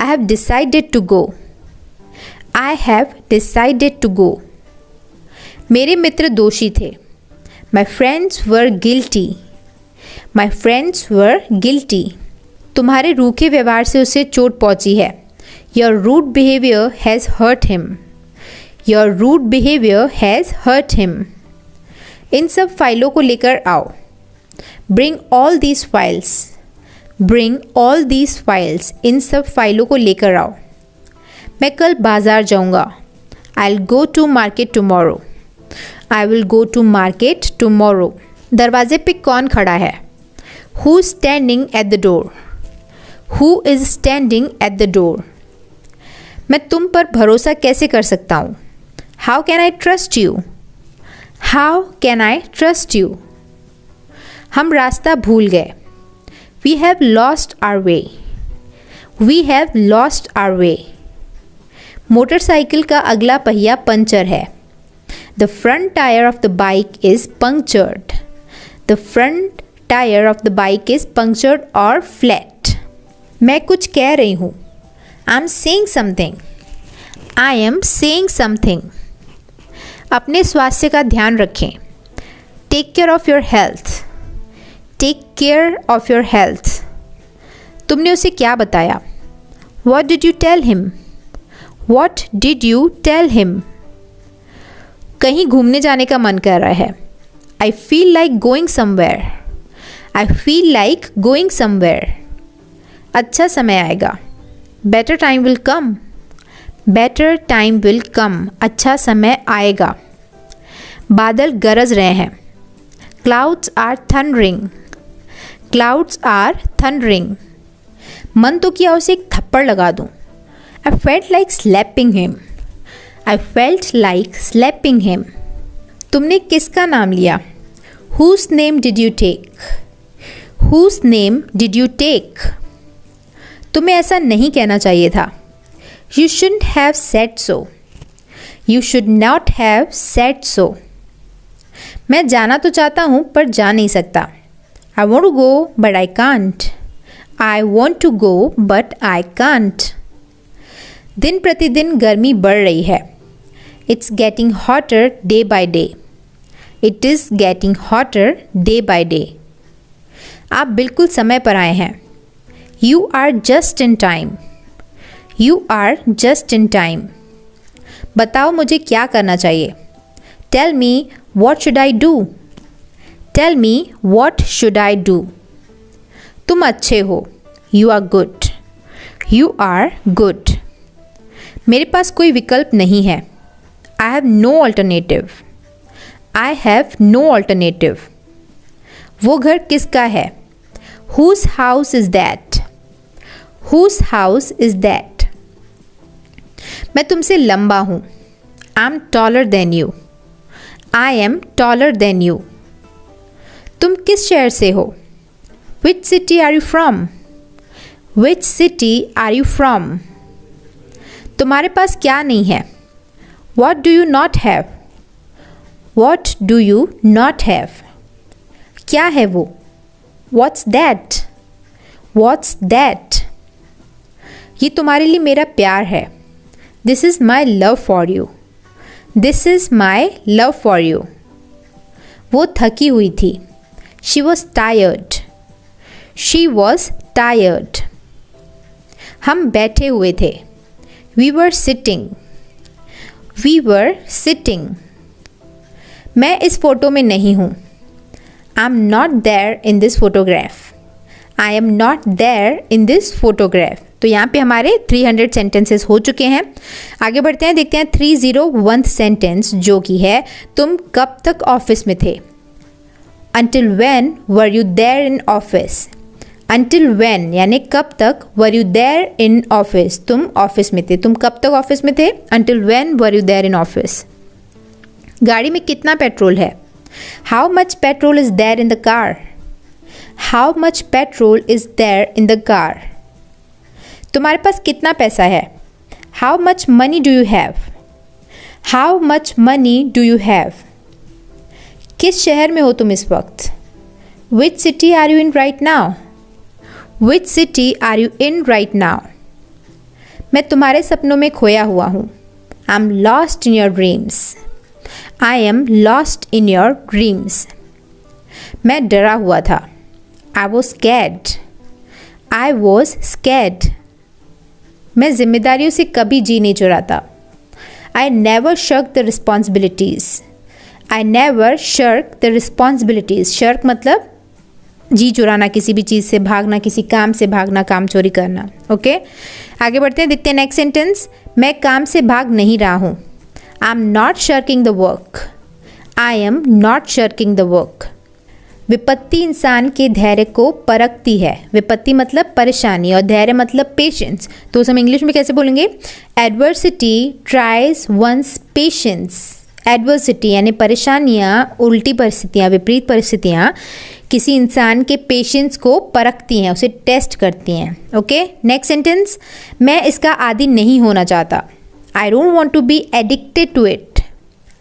I have decided to go, I have decided to go. मेरे मित्र दोषी थे। My friends were guilty, my friends were guilty. तुम्हारे रूखे व्यवहार से उसे चोट पहुँची है। Your rude behavior has hurt him, your rude behavior has hurt him। इन सब फाइलों को लेकर आओ। Bring all these files, bring all these files। इन सब फाइलों को लेकर आओ। मैं कल बाज़ार जाऊँगा। I'll go to market tomorrow, I will go to market tomorrow। दरवाजे पे कौन खड़ा है? Who's standing at the door, who is standing at the door। मैं तुम पर भरोसा कैसे कर सकता हूँ? How can I trust you? How can I trust you? हम रास्ता भूल गए। We have lost our way. We have lost our way. Motorcycle का अगला पहिया पंचर है। The front tyre of the bike is punctured. The front tyre of the bike is punctured और flat. मैं कुछ कह रही हूँ। I am saying something. I am saying something. अपने स्वास्थ्य का ध्यान रखें। Take care of your health. Take care of your health. तुमने उसे क्या बताया? What did you tell him? What did you tell him? कहीं घूमने जाने का मन कर रहा है। I feel like going somewhere. I feel like going somewhere. अच्छा समय आएगा। Better time will come. Better time will come. अच्छा समय आएगा। बादल गरज रहे हैं। Clouds are thundering. Clouds are thundering. मन तो किया उसे एक थप्पड़ लगा दूं। I felt like slapping him. I felt like slapping him. तुमने किसका नाम लिया? Whose name did you take? Whose name did you take? तुम्हें ऐसा नहीं कहना चाहिए था। You shouldn't have said so. You should not have said so. मैं जाना तो चाहता हूँ पर जा नहीं सकता। I want to go but I can't. I want to go but I can't. दिन प्रतिदिन गर्मी बढ़ रही है। It's getting hotter day by day. It is getting hotter day by day. आप बिल्कुल समय पर आए हैं। You are just in time. You are just in time. बताओ मुझे क्या करना चाहिए? Tell me what should I do? Tell me what should I do? तुम अच्छे हो। You are good. You are good. मेरे पास कोई विकल्प नहीं है। I have no alternative. I have no alternative. वो घर किसका है? Whose house is that? Whose house is that? मैं तुमसे लंबा हूँ। I am taller than you. I am taller than you. तुम किस शहर से हो? Which city are you from? Which city are you from? तुम्हारे पास क्या नहीं है? What do you not have? What do you not have? क्या है वो? What's that? What's that? ये तुम्हारे लिए मेरा प्यार है। This is my love for you. This is my love for you. वो थकी हुई थी। She was tired. She was tired. हम बैठे हुए थे। We were sitting. We were sitting. मैं इस फोटो में नहीं हूँ। I am not there in this photograph. I am not there in this photograph. तो यहाँ पे हमारे 300 सेंटेंसेस हो चुके हैं। आगे बढ़ते हैं, देखते हैं 301th सेंटेंस जो कि है तुम कब तक ऑफिस में थे? Until when were you there in office? Until when यानी कब तक were you there in office? तुम ऑफिस में थे। तुम कब तक ऑफिस में थे? Until when were you there in office? गाड़ी में कितना पेट्रोल है? How much petrol is there in the car? How much petrol is there in the car? तुम्हारे पास कितना पैसा है? How much money do you have? How much money do you have? किस शहर में हो तुम इस वक्त? Which city are you in right now? Which city are you in right now? मैं तुम्हारे सपनों में खोया हुआ हूँ। I'm lost in your dreams. I am lost in your dreams. मैं डरा हुआ था। I was scared. I was scared. मैं जिम्मेदारियों से कभी जी नहीं चुराता। I never shirk the responsibilities. I never shirk the responsibilities. shirk मतलब जी चुराना, किसी भी चीज़ से भागना, किसी काम से भागना, काम चोरी करना। ओके, आगे बढ़ते हैं, देखते हैं नेक्स्ट सेंटेंस। मैं काम से भाग नहीं रहा हूँ। I am not shirking the work. I am not shirking the work. विपत्ति इंसान के धैर्य को परखती है। विपत्ति मतलब परेशानी और धैर्य मतलब पेशेंस। तो उसे हम इंग्लिश में कैसे बोलेंगे? Adversity tries one's patience. Adversity यानी परेशानियाँ, उल्टी परिस्थितियाँ, विपरीत परिस्थितियाँ किसी इंसान के पेशेंस को परखती हैं, उसे टेस्ट करती हैं। ओके, नेक्स्ट सेंटेंस, मैं इसका आदी नहीं होना चाहता। I don't want to be addicted to it.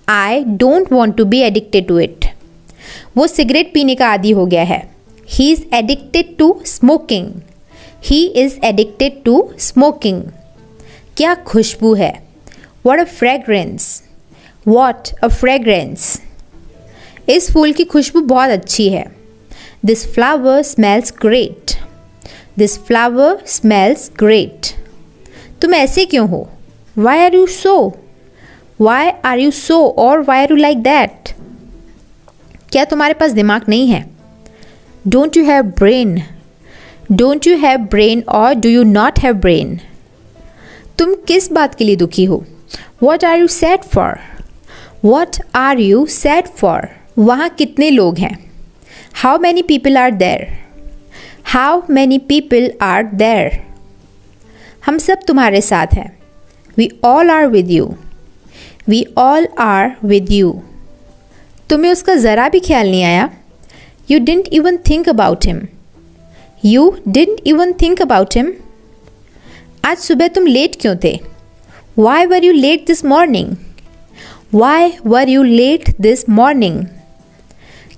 I don't want to be addicted to it. वो सिगरेट पीने का आदी हो गया है। He is addicted to smoking. He is addicted to smoking. क्या खुशबू है? What a fragrance. What a fragrance. इस फूल की खुशबू बहुत अच्छी है। This flower smells great. This flower smells great. तुम ऐसे क्यों हो? Why are you so? Y are you so और why are you like that? क्या तुम्हारे पास दिमाग नहीं है? Don't you have brain. Don't you have brain और do you not have brain. तुम किस बात के लिए दुखी हो? What are you sad for? What are you sad for? वहाँ कितने लोग हैं? How many people are there? How many people are there? हम सब तुम्हारे साथ हैं। We all are with you. We all are with you. तुम्हें उसका ज़रा भी ख्याल नहीं आया? You didn't even think about him. You didn't even think about him. आज सुबह तुम लेट क्यों थे? Why were you late this morning? Why were you late this morning?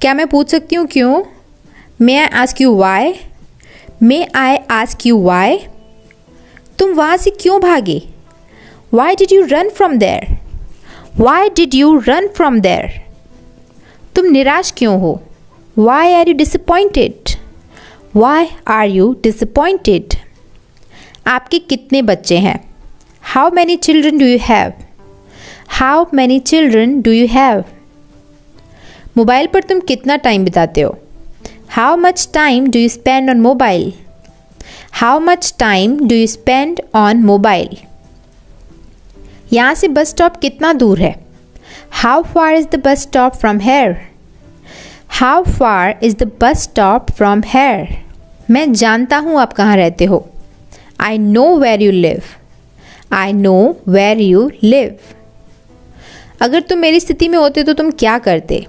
क्या मैं पूछ सकती हूँ क्यों? May I ask you why? May I ask you why? तुम वहाँ से क्यों भागे? Why did you run from there? Y did you run from there? तुम निराश क्यों हो? Why are you disappointed? Why are you disappointed? आपके कितने बच्चे हैं? How many children do you have? How many children do you have? Mobile पर तुम कितना टाइम बिताते हो? How much time do you spend on mobile? How much time do you spend on mobile? यहाँ से बस स्टॉप कितना दूर है? How far is the bus stop from here? How far is the bus stop from here? मैं जानता हूँ आप कहाँ रहते हो। I know where you live. I know where you live. अगर तुम मेरी स्थिति में होते तो तुम क्या करते?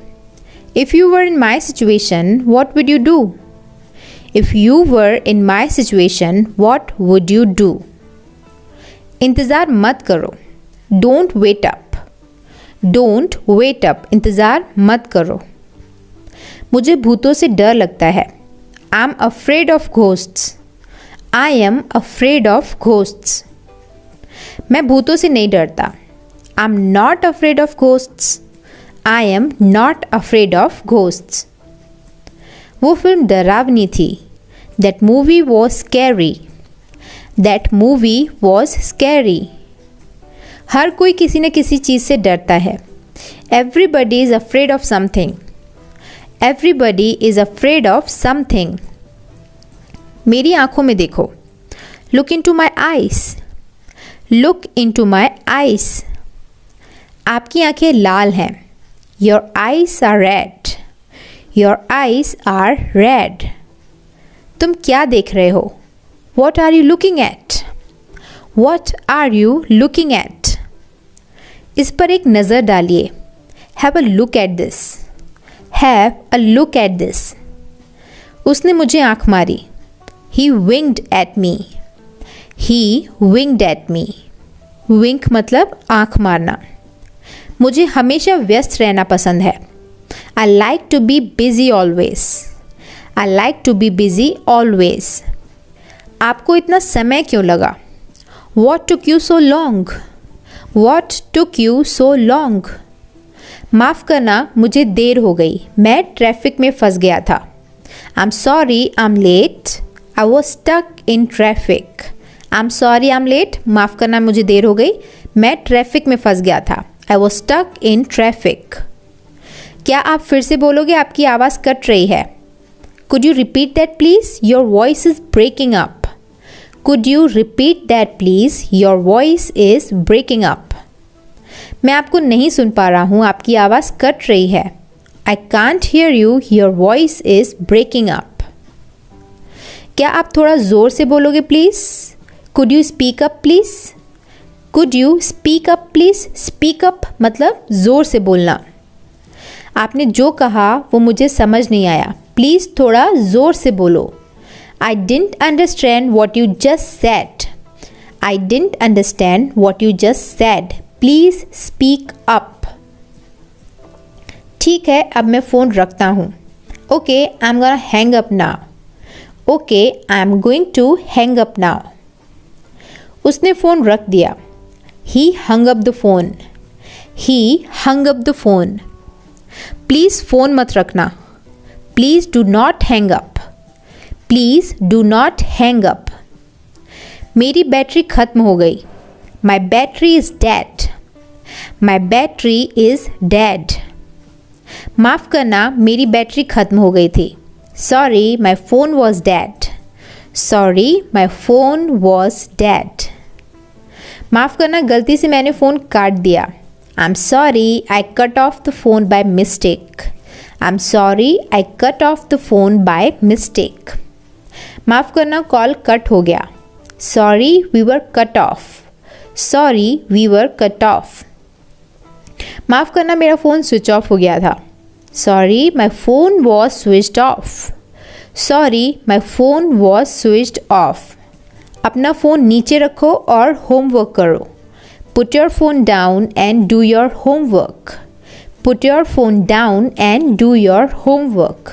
If you were in my situation what would you do? If you were in my situation what would you do? इंतज़ार मत करो। Don't wait up. Don't wait up. इंतज़ार मत करो। मुझे भूतों से डर लगता है। I am afraid of ghosts. I am afraid of ghosts. मैं भूतों से नहीं डरता। I am not afraid of ghosts. I am not afraid of ghosts. वो फिल्म डरावनी थी। That movie was scary. That movie was scary. हर कोई किसी न किसी चीज़ से डरता है। Everybody is afraid of something. Everybody is afraid of something. मेरी आंखों में देखो। Look into my eyes. Look into my eyes. आपकी आंखें लाल हैं। Your eyes are red. Your eyes are red. तुम क्या देख रहे हो? What are you looking at? What are you looking eight? इस पर एक नज़र डालिए। Have a look at this. Have a look at this. उसने मुझे आँख मारी। He winked at me. He winked at me. Wink मतलब आँख मारना। मुझे हमेशा व्यस्त रहना पसंद है। I like to be busy always. I like to be busy always. आपको इतना समय क्यों लगा? What took you so long? What took you so long? माफ़ करना, मुझे देर हो गई। मैं ट्रैफिक में फंस गया था। I am sorry I am late. I was stuck in traffic. I am sorry I am late. माफ़ करना, मुझे देर हो गई। मैं ट्रैफिक में फंस गया था। I was stuck in traffic. क्या आप फिर से बोलोगे? आपकी आवाज़ कट रही है। Could you repeat that please? Your voice is breaking up. Could you repeat that please? Your voice is breaking up. मैं आपको नहीं सुन पा रहा हूँ, आपकी आवाज़ कट रही है। I can't hear you, your voice is breaking up. क्या आप थोड़ा ज़ोर से बोलोगे please? Could you speak up please? Could you speak up please? Speak up मतलब ज़ोर से बोलना। आपने जो कहा वो मुझे समझ नहीं आया, प्लीज़ थोड़ा ज़ोर से बोलो। I didn't understand what you just said. I didn't understand what you just said. Please speak up. ठीक है, अब मैं फ़ोन रखता हूँ। Okay, I'm gonna hang up now. Okay, I'm going to hang up now. उसने phone रख दिया। He hung up the phone. He hung up the phone. Please phone मत रखना। Please do not hang up. Please do not hang up. मेरी battery ख़त्म हो गई। My battery is dead. My battery is dead. माफ़ करना, मेरी battery ख़त्म हो गई थी। Sorry, my phone was dead. Sorry, my phone was dead. माफ़ करना, गलती से मैंने फ़ोन काट दिया। I'm sorry, I cut off the phone by mistake. I'm sorry, I cut off the phone by mistake. माफ़ करना, कॉल कट हो गया। Sorry, we were cut off. Sorry, we were cut off. माफ़ करना, मेरा phone switch off हो गया था। Sorry, my phone was switched off. Sorry, my phone was switched off. अपना फ़ोन नीचे रखो और होमवर्क करो। Put your phone down and do your homework. Put your phone down and do your homework.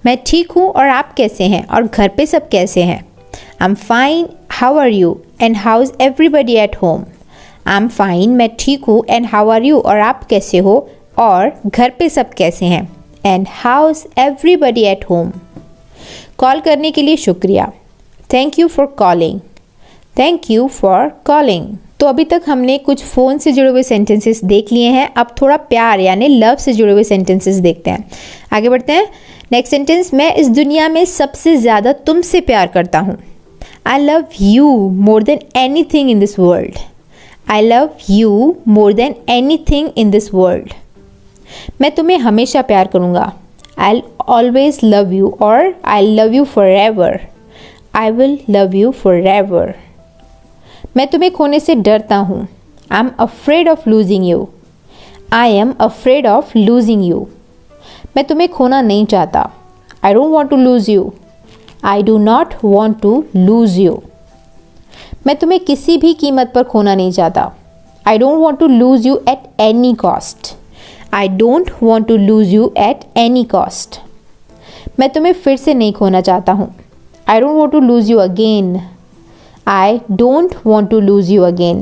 मैं ठीक हूँ और आप कैसे हैं और घर पे सब कैसे हैं? I'm fine. How are you? And how's everybody at home? I'm fine. मैं ठीक हूँ and how are you? और आप कैसे हो और घर पे सब कैसे हैं? And how's everybody at home? Call करने के लिए शुक्रिया। Thank you for calling. Thank you for calling. तो अभी तक हमने कुछ फ़ोन से जुड़े हुए सेंटेंसेस देख लिए हैं। अब थोड़ा प्यार यानी लव से जुड़े हुए सेंटेंसेस देखते हैं। आगे बढ़ते हैं। नेक्स्ट सेंटेंस, मैं इस दुनिया में सबसे ज़्यादा तुमसे प्यार करता हूँ। I love you more than anything in this world. I love you more than anything in this world. मैं तुम्हें हमेशा प्यार करूँगा। I'll always love you or I'll love you forever. I will love you forever. मैं तुम्हें खोने से डरता हूँ। I'm afraid of losing you. I am afraid of losing you. मैं तुम्हें खोना नहीं चाहता। I don't want to lose you. I do not want to lose you. मैं तुम्हें किसी भी कीमत पर खोना नहीं चाहता। I don't want to lose you at any cost. I don't want to lose you at any cost. मैं तुम्हें फिर से नहीं खोना चाहता हूँ। I don't want to lose you again. I don't want to lose you again.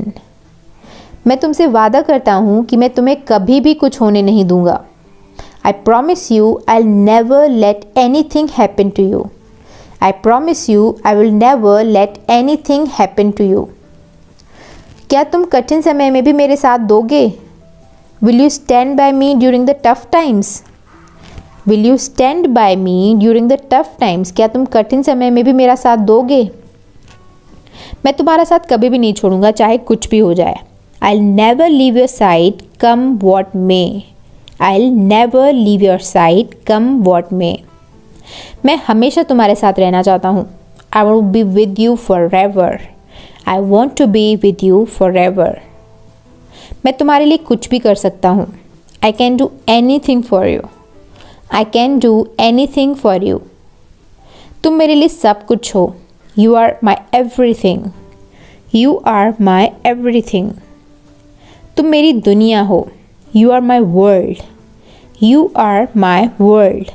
मैं तुमसे वादा करता हूँ कि मैं तुम्हें कभी भी कुछ होने नहीं दूँगा। I promise you I'll never let anything happen to you. I promise you I will never let anything happen to you. क्या तुम कठिन समय में भी मेरे साथ दोगे? Will you stand by me during the tough times? Will you stand by me during the tough times? क्या तुम कठिन समय में भी मेरा साथ दोगे? मैं तुम्हारा साथ कभी भी नहीं छोड़ूंगा, चाहे कुछ भी हो जाए। I'll never leave your side, come what may. I'll never leave your side, come what may. मैं हमेशा तुम्हारे साथ रहना चाहता हूँ। I want to be with you forever. I want to be with you forever. मैं तुम्हारे लिए कुछ भी कर सकता हूँ। I can do anything for you. I can do anything for you. तुम मेरे लिए सब कुछ हो। You are my everything. You are my everything. तुम मेरी दुनिया हो। You are my world. You are my world.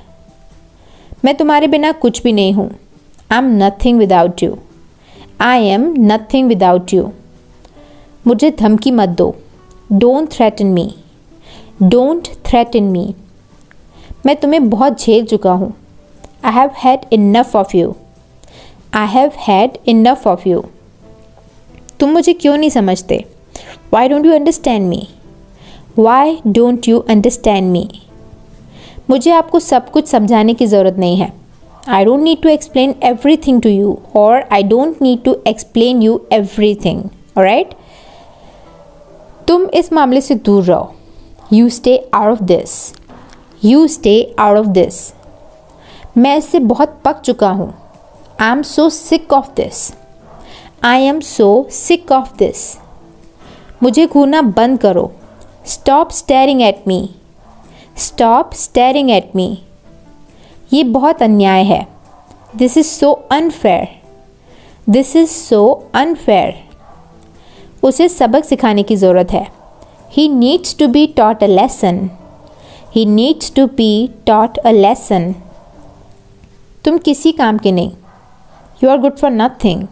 मैं तुम्हारे बिना कुछ भी नहीं हूँ। I'm nothing without you. I am nothing without you. मुझे धमकी मत दो। Don't threaten me. Don't threaten me. मैं तुम्हें बहुत झेल चुका हूँ। I have had enough of you. I have had enough of you. तुम मुझे क्यों नहीं समझते? Why don't you understand me? Why don't you understand me? मुझे आपको सब कुछ समझाने की ज़रूरत नहीं है। I don't need to explain everything to you or I don't need to explain you everything. Alright? तुम इस मामले से दूर रहो। You stay out of this. You stay out of this. मैं इससे बहुत पक चुका हूँ। I am so sick of this. I am so sick of this. मुझे घूरना बंद करो। Stop staring at me. Stop staring at me. ये बहुत अन्याय है। This is so unfair. This is so unfair. उसे सबक सिखाने की ज़रूरत है। He needs to be taught a lesson. He needs to be taught a lesson. तुम किसी काम के नहीं। You are good for nothing.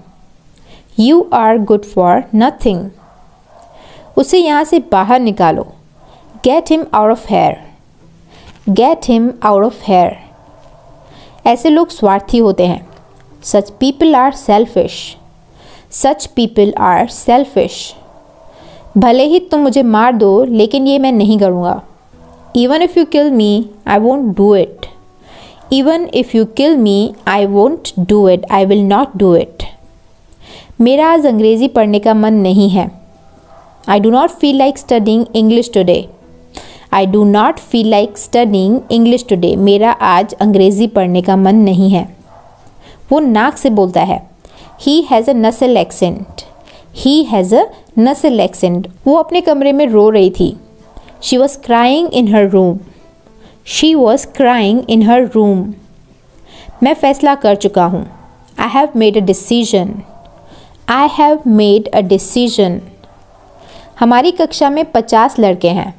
You are good for nothing. उसे यहाँ से बाहर निकालो। Get him out of here. Get him out of here. ऐसे लोग स्वार्थी होते हैं। Such people are selfish. Such people are selfish. भले ही तुम मुझे मार दो, लेकिन ये मैं नहीं करूँगा। Even if you kill me I won't do it. Even if you kill me I won't do it. I will not do it. मेरा आज अंग्रेज़ी पढ़ने का मन नहीं है। I do not feel like studying English today. I do not feel like studying English today. मेरा आज अंग्रेज़ी पढ़ने का मन नहीं है। वो नाक से बोलता है। He has a nasal accent. He has a nasal accent. वो अपने कमरे में रो रही थी। She was crying in her room. She was crying in her room. मैं फैसला कर चुका हूँ। I have made a decision. I have made a decision. हमारी कक्षा में 50 लड़के हैं।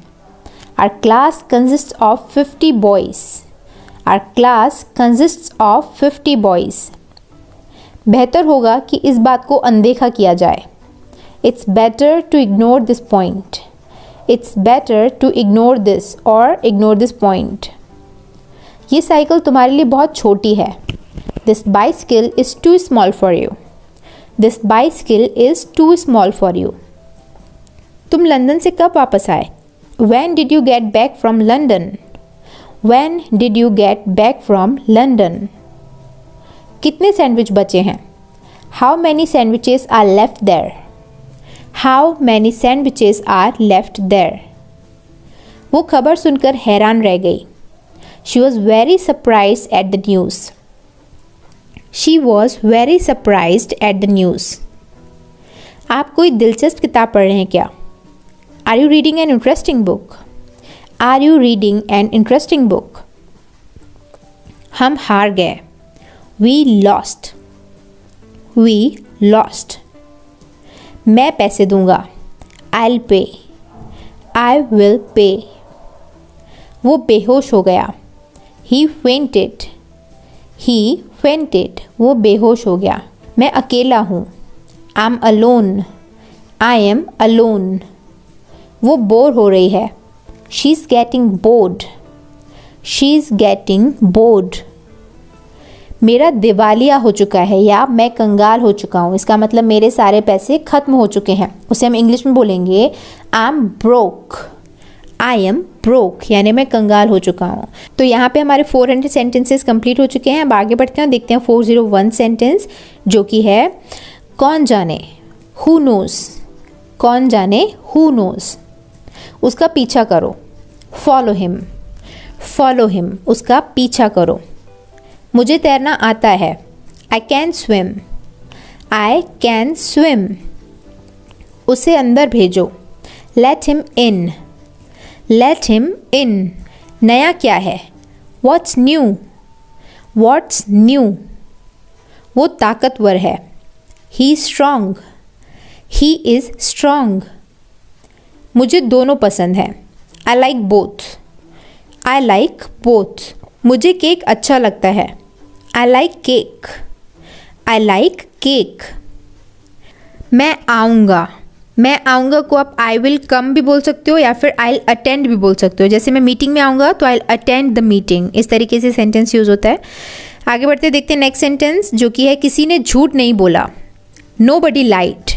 Our class consists of 50 boys. Our class consists of 50 boys. बेहतर होगा कि इस बात को अनदेखा किया जाए। It's better to ignore this point. It's better to ignore this or ignore this point. ये साइकिल तुम्हारे लिए बहुत छोटी है। This bicycle is too small for you. This bicycle is too small for you. तुम लंदन से कब वापस आए? When did you get back from London? When did you get back from London? कितने सैंडविच बचे हैं? How many sandwiches are left there? How many sandwiches are left there? वो खबर सुनकर हैरान रह गई। She was very surprised at the news. She was very surprised at the news. आप कोई दिलचस्प किताब पढ़ रहे हैं क्या? Are you reading an interesting book? Are you reading an interesting book? हम हार गए। We lost. We lost. मैं पैसे दूंगा। I'll pay. I will pay. वो बेहोश हो गया। He fainted. He fainted. वो बेहोश हो गया। मैं अकेला हूँ। I'm alone. I am alone. वो बोर हो रही है। She's getting bored. She's getting bored. मेरा दिवालिया हो चुका है या मैं कंगाल हो चुका हूँ। इसका मतलब मेरे सारे पैसे ख़त्म हो चुके हैं। उसे हम इंग्लिश में बोलेंगे I am broke. I am broke यानी मैं कंगाल हो चुका हूँ। तो यहाँ पे हमारे 400 सेंटेंसेस कंप्लीट हो चुके हैं। अब आगे बढ़ते हैं, देखते हैं 401 सेंटेंस, जो कि है कौन जाने, Who knows. कौन जाने, Who knows. उसका पीछा करो, फॉलो हिम। फॉलो हिम, उसका पीछा करो। मुझे तैरना आता है, I can swim. I can swim. उसे अंदर भेजो, let him in. Let him in. नया क्या है, व्हाट्स न्यू। What's new. वो ताकतवर है, he is strong. He is strong. मुझे दोनों पसंद है, I like both. I like both. मुझे केक अच्छा लगता है, I like cake. I like cake. मैं आऊँगा। मैं आऊँगा को आप आई विल कम भी बोल सकते हो या फिर आई अटेंड भी बोल सकते हो। जैसे मैं मीटिंग में आऊँगा तो आई अटेंड द मीटिंग। इस तरीके से सेंटेंस यूज़ होता है। आगे बढ़ते देखते हैं नेक्स्ट सेंटेंस, जो कि है किसी ने झूठ नहीं बोला। Nobody lied.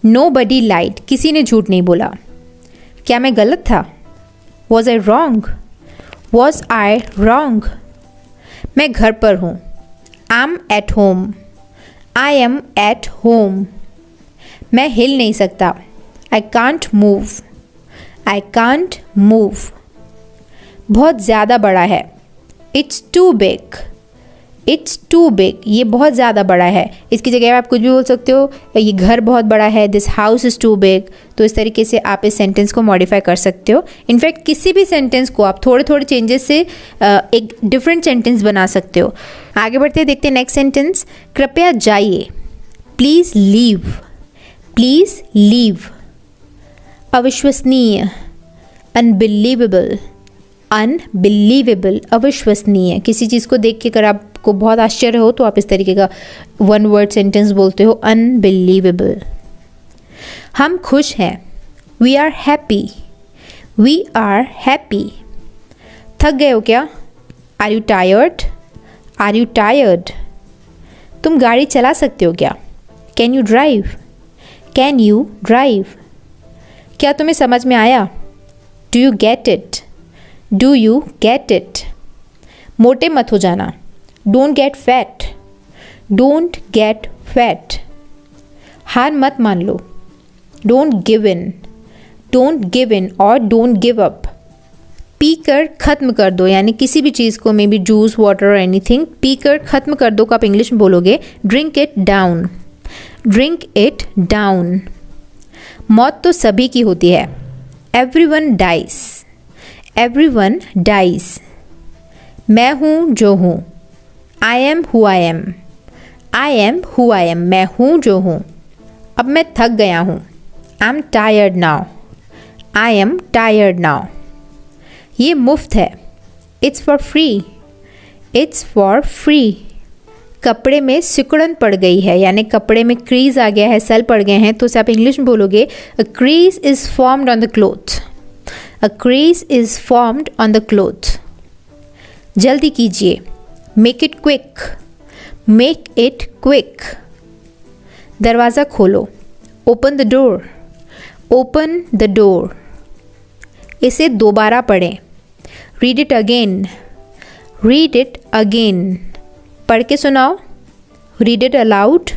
Nobody lied. किसी ने झूठ नहीं बोला। क्या मैं गलत था, was I wrong. Was I wrong. मैं घर पर हूँ, I am at home. I am at home. मैं हिल नहीं सकता, I can't move. I can't move. बहुत ज़्यादा बड़ा है, it's too big, it's too big, ये बहुत ज़्यादा बड़ा है। इसकी जगह आप कुछ भी बोल सकते हो, ये घर बहुत बड़ा है, this house is too big. तो इस तरीके से आप इस सेंटेंस को मॉडिफाई कर सकते हो। इनफैक्ट किसी भी सेंटेंस को आप थोड़े थोड़े चेंजेस से एक डिफरेंट सेंटेंस बना सकते हो। आगे बढ़ते हैं, देखते हैं नेक्स्ट सेंटेंस। कृपया जाइए, प्लीज़ लीव, प्लीज़ लीव। अविश्वसनीय, अनबिलीवेबल, अनबिलीवेबल, अविश्वसनीय। किसी चीज़ को देख के अगर आपको बहुत आश्चर्य हो तो आप इस तरीके का वन वर्ड सेंटेंस बोलते हो, अनबिलीवेबल। हम खुश हैं, we are happy, we are happy. थक गए हो क्या, are you tired, are you tired. तुम गाड़ी चला सकते हो क्या, can you drive, can you drive. क्या तुम्हें समझ में आया, do you get it, do you get it. मोटे मत हो जाना, don't get fat, don't get fat. हार मत मान लो, don't give in, don't give in और डोंट गिव अप। पी कर ख़त्म कर दो, यानी किसी भी चीज़ को, मे बी जूस, वाटर और एनीथिंग, पी कर ख़त्म कर दो को आप इंग्लिश में बोलोगे drink it down, drink it down. मौत तो सभी की होती है, एवरीवन डाइज, एवरीवन डाइज। मैं हूँ जो हूँ, I am who I am, I am who I am. मैं हूँ जो हूँ। अब मैं थक गया हूँ, I am tired now, I am tired now. ये मुफ्त है, it's for free, it's for free. कपड़े में सिकुड़न पड़ गई है, यानी कपड़े में क्रीज आ गया है, सल पड़ गए हैं, तो उसे आप इंग्लिश में बोलोगे a crease is formed on the cloth, a crease is formed on the cloth. जल्दी कीजिए, make it quick, make it quick. दरवाज़ा खोलो, open the door, open the door. इसे दोबारा पढ़ें, read it again, read it again. पढ़ के सुनाओ, read it aloud,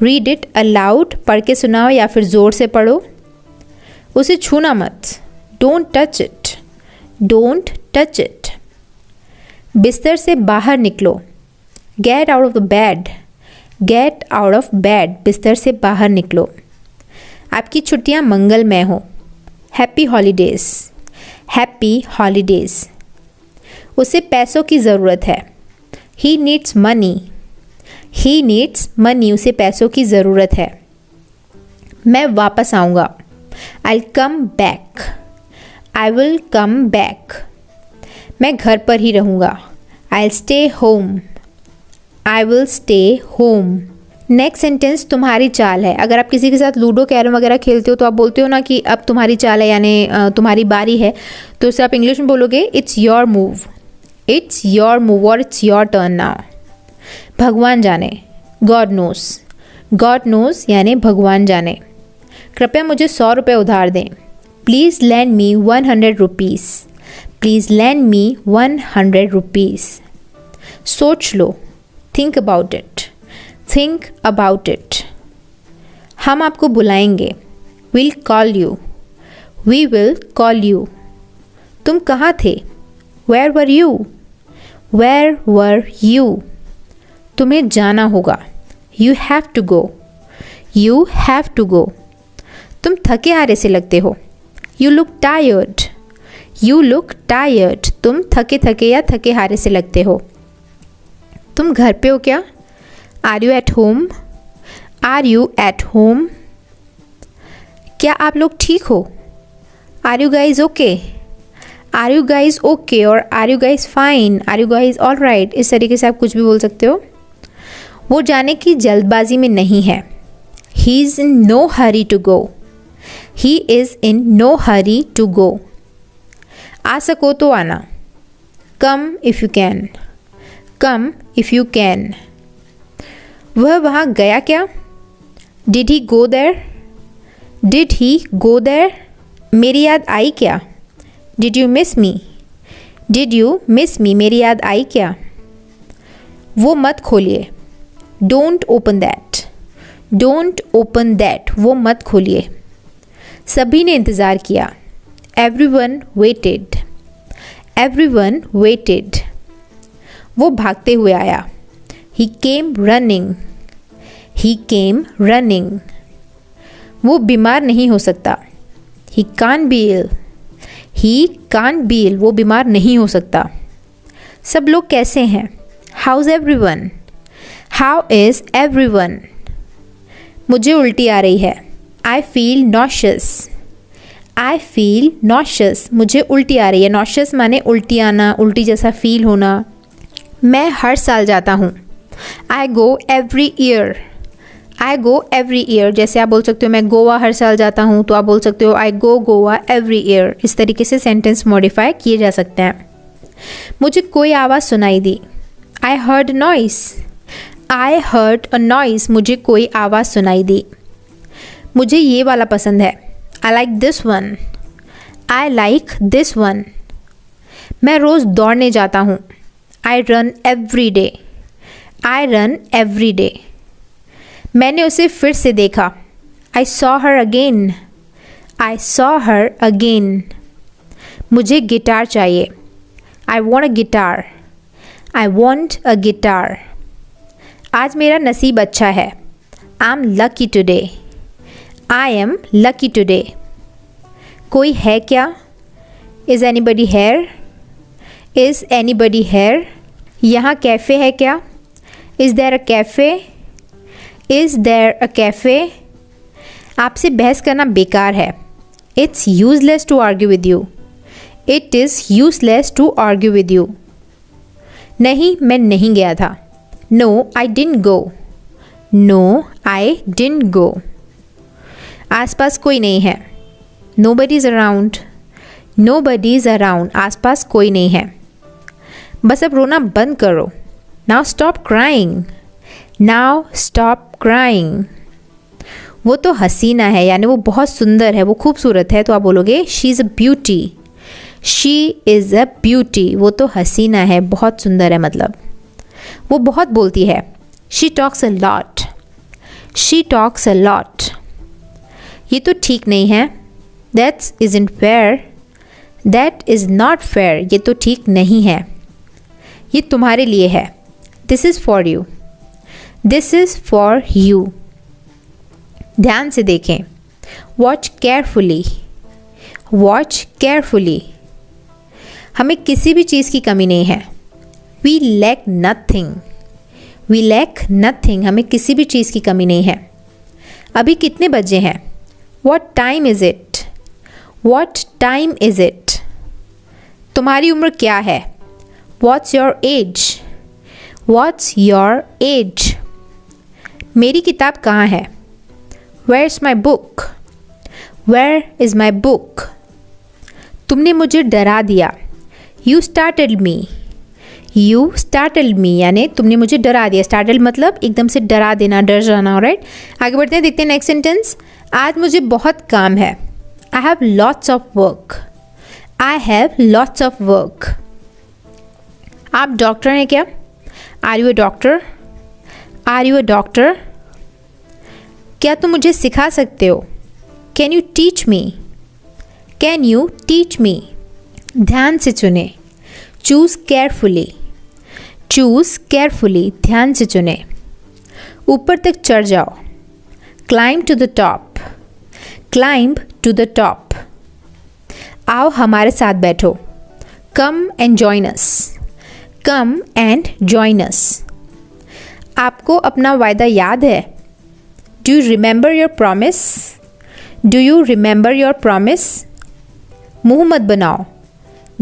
read it aloud. पढ़ के सुनाओ या फिर ज़ोर से पढ़ो। उसे छूना मत, don't touch it, don't touch it. बिस्तर से बाहर निकलो, get out of the bed, get out of bed. बिस्तर से बाहर निकलो। आपकी छुट्टियां मंगलमय हो, हैप्पी हॉलीडेज़, हैप्पी हॉलीडेज़। उसे पैसों की ज़रूरत है, he needs money, he needs money. उसे पैसों की ज़रूरत है। मैं वापस आऊँगा, आई will come back, I will come back. मैं घर पर ही रहूँगा, I will stay home, I will stay home. Next sentence तुम्हारी चाल है। अगर आप किसी के साथ लूडो, कैरम वगैरह खेलते हो तो आप बोलते हो ना कि अब तुम्हारी चाल है, यानी तुम्हारी बारी है, तो उसे आप इंग्लिश में बोलोगे it's your move, it's your move और इट्स योर टर्न नाउ। भगवान जाने, गॉड नोस, गॉड नोस यानी भगवान जाने। कृपया मुझे 100 रुपये उधार दें, please lend me 100 rupees, please lend me 100 rupees. सोच लो, think about it, think about it. हम आपको बुलाएंगे, will call you, we will call you. तुम कहाँ थे, where were you, where were you. तुम्हें जाना होगा, you have to go, you have to go. तुम थके हारे से लगते हो, you look tired, you look tired. तुम थके थके या थके हारे से लगते हो। तुम घर पे हो क्या, are you at home, are you at home. क्या आप लोग ठीक हो, are you guys okay, are you guys okay और are you guys fine, are you guys all right. इस तरीके से आप कुछ भी बोल सकते हो। वो जाने की जल्दबाजी में नहीं है, he is in no hurry to go, he is in no hurry to go. आ सको तो आना, come if you can, come if you can. वह वहाँ गया क्या, did he go there, did he go there. मेरी याद आई क्या, did you miss me, did you miss me. मेरी याद आई क्या। वो मत खोलिए, don't open that, don't open that. वो मत खोलिए। सभी ने इंतज़ार किया, एवरीवन वेटेड, Everyone waited. वो भागते हुए आया. He came running. He came running. वो बीमार नहीं हो सकता. He can't be ill. He can't be ill. वो बीमार नहीं हो सकता. सब लोग कैसे हैं? How's everyone? How is everyone? मुझे उल्टी आ रही है. I feel nauseous. I feel nauseous. मुझे उल्टी आ रही है. Nauseous माने उल्टी आना, उल्टी जैसा फील होना. मैं हर साल जाता हूँ. I go every year. I go every year. जैसे आप बोल सकते हो मैं गोवा हर साल जाता हूँ, तो आप बोल सकते हो I go Goa every year. इस तरीके से सेंटेंस मॉडिफाई किए जा सकते हैं. मुझे कोई आवाज़ सुनाई दी. I heard a noise. I heard a noise. मुझे कोई आवाज़ सुनाई दी. मुझे ये वाला पसंद है. I like this one. I like this one. मैं रोज़ दौड़ने जाता हूँ. I run every day. I run every day. मैंने उसे फिर से देखा. I saw her again. I saw her again. मुझे गिटार चाहिए. I want a guitar. I want a guitar. आज मेरा नसीब अच्छा है. I'm lucky today. I am lucky today. कोई है क्या? Is anybody here? Is anybody here? यहाँ कैफ़े है क्या? Is there a cafe? Is there a cafe? आपसे बहस करना बेकार है. It's useless to argue with you. It is useless to argue with you. नहीं, मैं नहीं गया था. No, I didn't go. No, I didn't go. आसपास कोई नहीं है. Nobody's around. Nobody's around. आसपास कोई नहीं है. बस अब रोना बंद करो. Now stop crying. Now stop crying. वो तो हसीना है, यानी वो बहुत सुंदर है, वो खूबसूरत है, तो आप बोलोगे she is a beauty. She is a beauty. वो तो हसीना है, बहुत सुंदर है मतलब. वो बहुत बोलती है. She talks a lot. She talks a lot. ये तो ठीक नहीं है. That isn't fair. That is not fair. ये तो ठीक नहीं है. ये तुम्हारे लिए है. This is for you. This is for you. ध्यान से देखें. Watch carefully. Watch carefully. हमें किसी भी चीज़ की कमी नहीं है. We lack nothing. We lack nothing. हमें किसी भी चीज़ की कमी नहीं है. अभी कितने बजे हैं? What time is it? What time is it? तुम्हारी उम्र क्या है? What's your age? What's your age? मेरी किताब कहाँ है? Where's my book? Where is my book? तुमने मुझे डरा दिया. You startled me. You startled me. यानी तुमने मुझे डरा दिया. Startled मतलब एकदम से डरा देना, डर जाना. राइट, आगे बढ़ते हैं, देखते हैं नेक्स्ट सेंटेंस. आज मुझे बहुत काम है. I have lots of work. I have lots of work. आप डॉक्टर हैं क्या? Are you a doctor? Are you a doctor? क्या तुम मुझे सिखा सकते हो? Can you teach me? Can you teach me? ध्यान से चुने. Choose carefully. Choose carefully. ध्यान से चुने. ऊपर तक चढ़ जाओ. Climb to the top. Climb to the top. आओ हमारे साथ बैठो. Come and join us. Come and join us. आपको अपना वायदा याद है? Do you remember your promise? Do you remember your promise? मुंह मत बनाओ.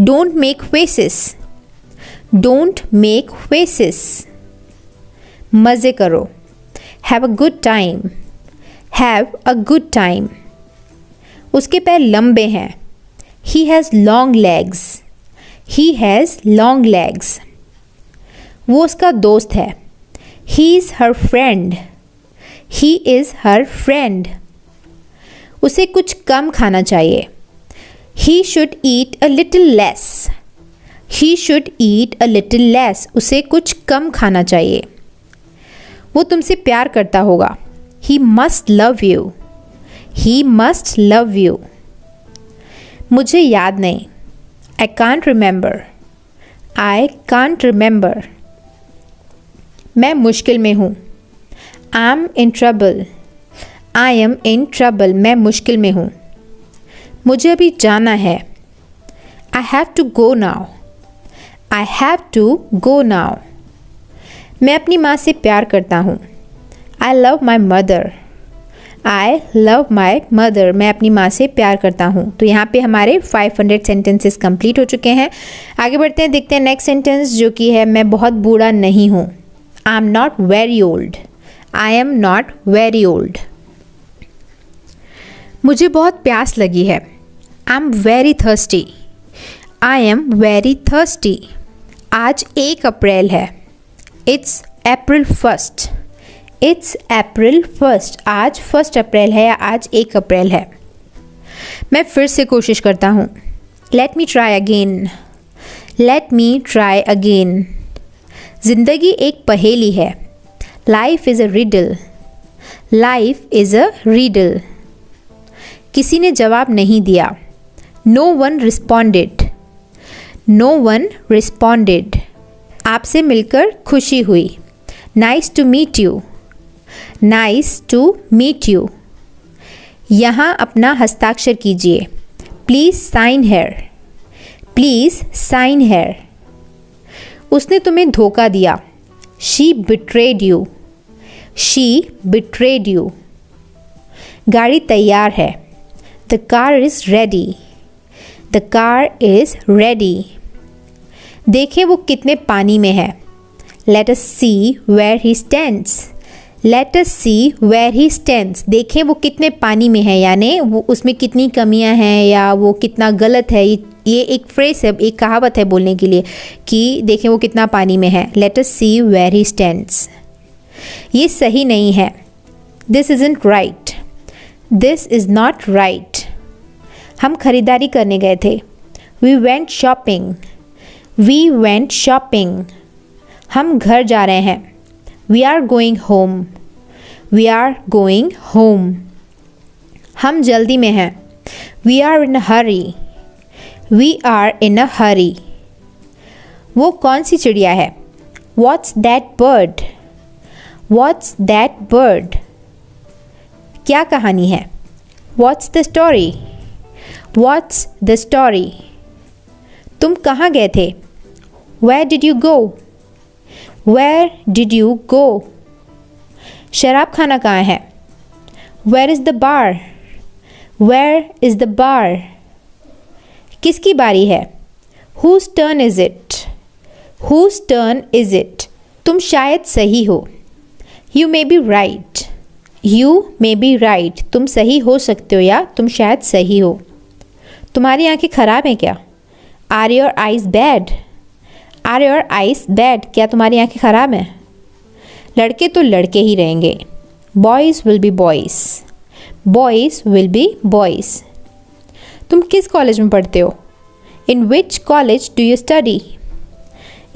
Don't make faces. Don't make faces. मज़े करो. Have a good time. Have a good time. उसके पैर लंबे हैं. He has long legs. He has long legs. वो उसका दोस्त है. He is her friend. He is her friend. उसे कुछ कम खाना चाहिए. He should eat a little less. He should eat a little less. उसे कुछ कम खाना चाहिए. वो तुमसे प्यार करता होगा. He must love you. He must love you. मुझे याद नहीं. I can't remember. I can't remember. मैं मुश्किल में हूँ. I'm in trouble. I am in trouble. मैं मुश्किल में हूँ. मुझे अभी जाना है. I have to go now. I have to go now. मैं अपनी माँ से प्यार करता हूँ. I love my mother. I love my mother. मैं अपनी माँ से प्यार करता हूँ. तो यहाँ पे हमारे 500 सेंटेंसेस कंप्लीट हो चुके हैं. आगे बढ़ते हैं, देखते हैं नेक्स्ट सेंटेंस जो कि है मैं बहुत बूढ़ा नहीं हूँ. I am not very old. I am not very old. मुझे बहुत प्यास लगी है. I am very thirsty. I am very thirsty. आज 1 अप्रैल है. It's April 1st. It's April 1st. आज 1 अप्रैल है या आज 1 अप्रैल है. मैं फिर से कोशिश करता हूँ. Let me try again. Let me try again. ज़िंदगी एक पहेली है. Life is a riddle. Life is a riddle. किसी ने जवाब नहीं दिया. No one responded. No one responded. आपसे मिलकर खुशी हुई. Nice to meet you. Nice to meet you. यहाँ अपना हस्ताक्षर कीजिए. Please sign here. Please sign here. उसने तुम्हें धोखा दिया. She betrayed you. She betrayed you. गाड़ी तैयार है. The car is ready. The car is ready. देखें वो कितने पानी में है. Let us see where he stands. Let us see where he stands. देखें वो कितने पानी में है, यानी वो उसमें कितनी कमियां हैं या वो कितना गलत है. ये एक फ्रेज है, एक कहावत है बोलने के लिए कि देखें वो कितना पानी में है. Let us see where he stands. ये सही नहीं है. This isn't right. This is not right. हम खरीदारी करने गए थे. We went shopping. We went shopping. हम घर जा रहे हैं. We are going home. We are going home. हम जल्दी में हैं. We are in a hurry. We are in a hurry. वो कौन सी चिड़िया है? What's that bird? What's that bird? क्या कहानी है? What's the story? What's the story? तुम कहाँ गए थे? Where did you go? Where did you go? शराब खाना कहाँ है? Where is the bar? Where is the bar? किसकी बारी है? Whose turn is it? Whose turn is it? तुम शायद सही हो. You may be right. You may be right. तुम सही हो सकते हो या तुम शायद सही हो. तुम्हारी आंखें खराब हैं क्या? Are your eyes bad? Are your eyes bad? क्या तुम्हारी आंखें खराब हैं? लड़के तो लड़के ही रहेंगे. Boys will be boys. Boys will be boys. तुम किस कॉलेज में पढ़ते हो? In which college do you study?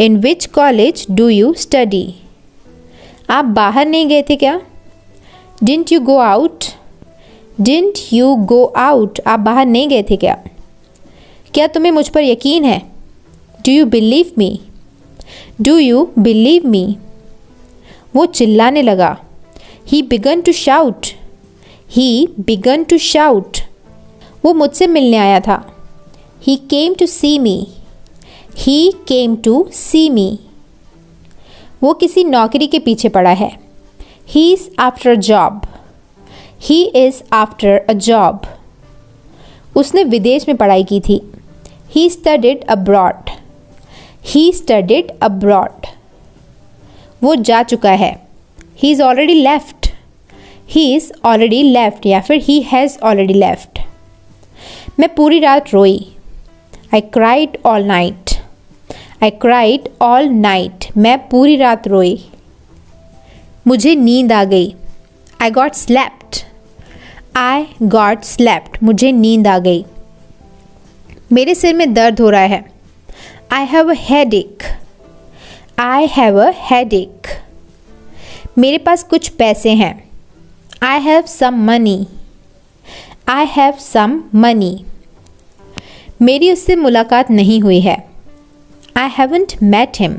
In which college do you study? आप बाहर नहीं गए थे क्या? Didn't you go out? Didn't you go out? आप बाहर नहीं गए थे क्या? क्या तुम्हें मुझ पर यकीन है? Do you believe me? Do you believe me? वो चिल्लाने लगा. He began to shout. He began to shout. वो मुझसे मिलने आया था. He came to see me. He came to see me. वो किसी नौकरी के पीछे पड़ा है. He is after a job. He is after a job. उसने विदेश में पढ़ाई की थी. He studied abroad. He studied abroad. वो जा चुका है. He is already left. He is already left या फिर he has already left. मैं पूरी रात रोई. I cried all night. I cried all night. मैं पूरी रात रोई. मुझे नींद आ गई. I got slept. I got slept. मुझे नींद आ गई. मेरे सिर में दर्द हो रहा है. I have a headache. I have a headache. मेरे पास कुछ पैसे हैं. I have some money. I have some money. मेरी उससे मुलाकात नहीं हुई है। I haven't met him.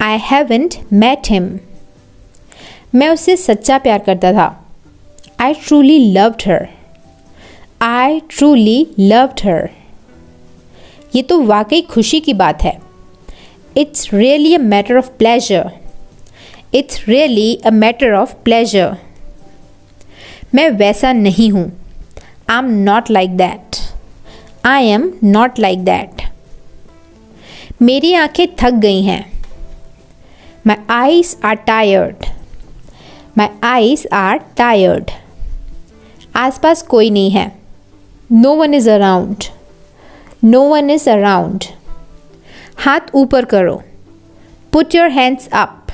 I haven't met him. मैं उससे सच्चा प्यार करता था। I truly loved her. I truly loved her. ये तो वाकई खुशी की बात है। It's really a matter of pleasure. It's really a matter of pleasure. मैं वैसा नहीं हूँ। I'm not like that. I am not like that. मेरी आंखें थक गई हैं। My eyes are tired. My eyes are tired. आसपास कोई नहीं है। No one is around. No one is around. हाथ ऊपर करो। Put your hands up.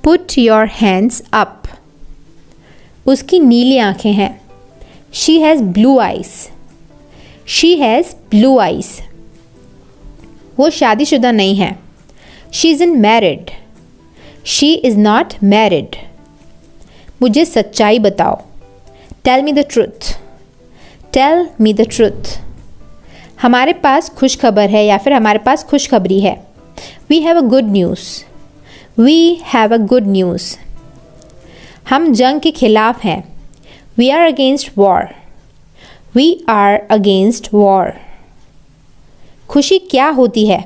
Put your hands up. उसकी नीली आंखें हैं। She has blue eyes. She has blue eyes. वो शादीशुदा नहीं है। She isn't married. She is not married. मुझे सच्चाई बताओ। Tell me the truth. Tell me the truth. हमारे पास खुशखबर है या फिर हमारे पास खुशखबरी है। We have a good news. We have a good news. हम जंग के खिलाफ हैं। We are against war. We are against war. खुशी क्या होती है?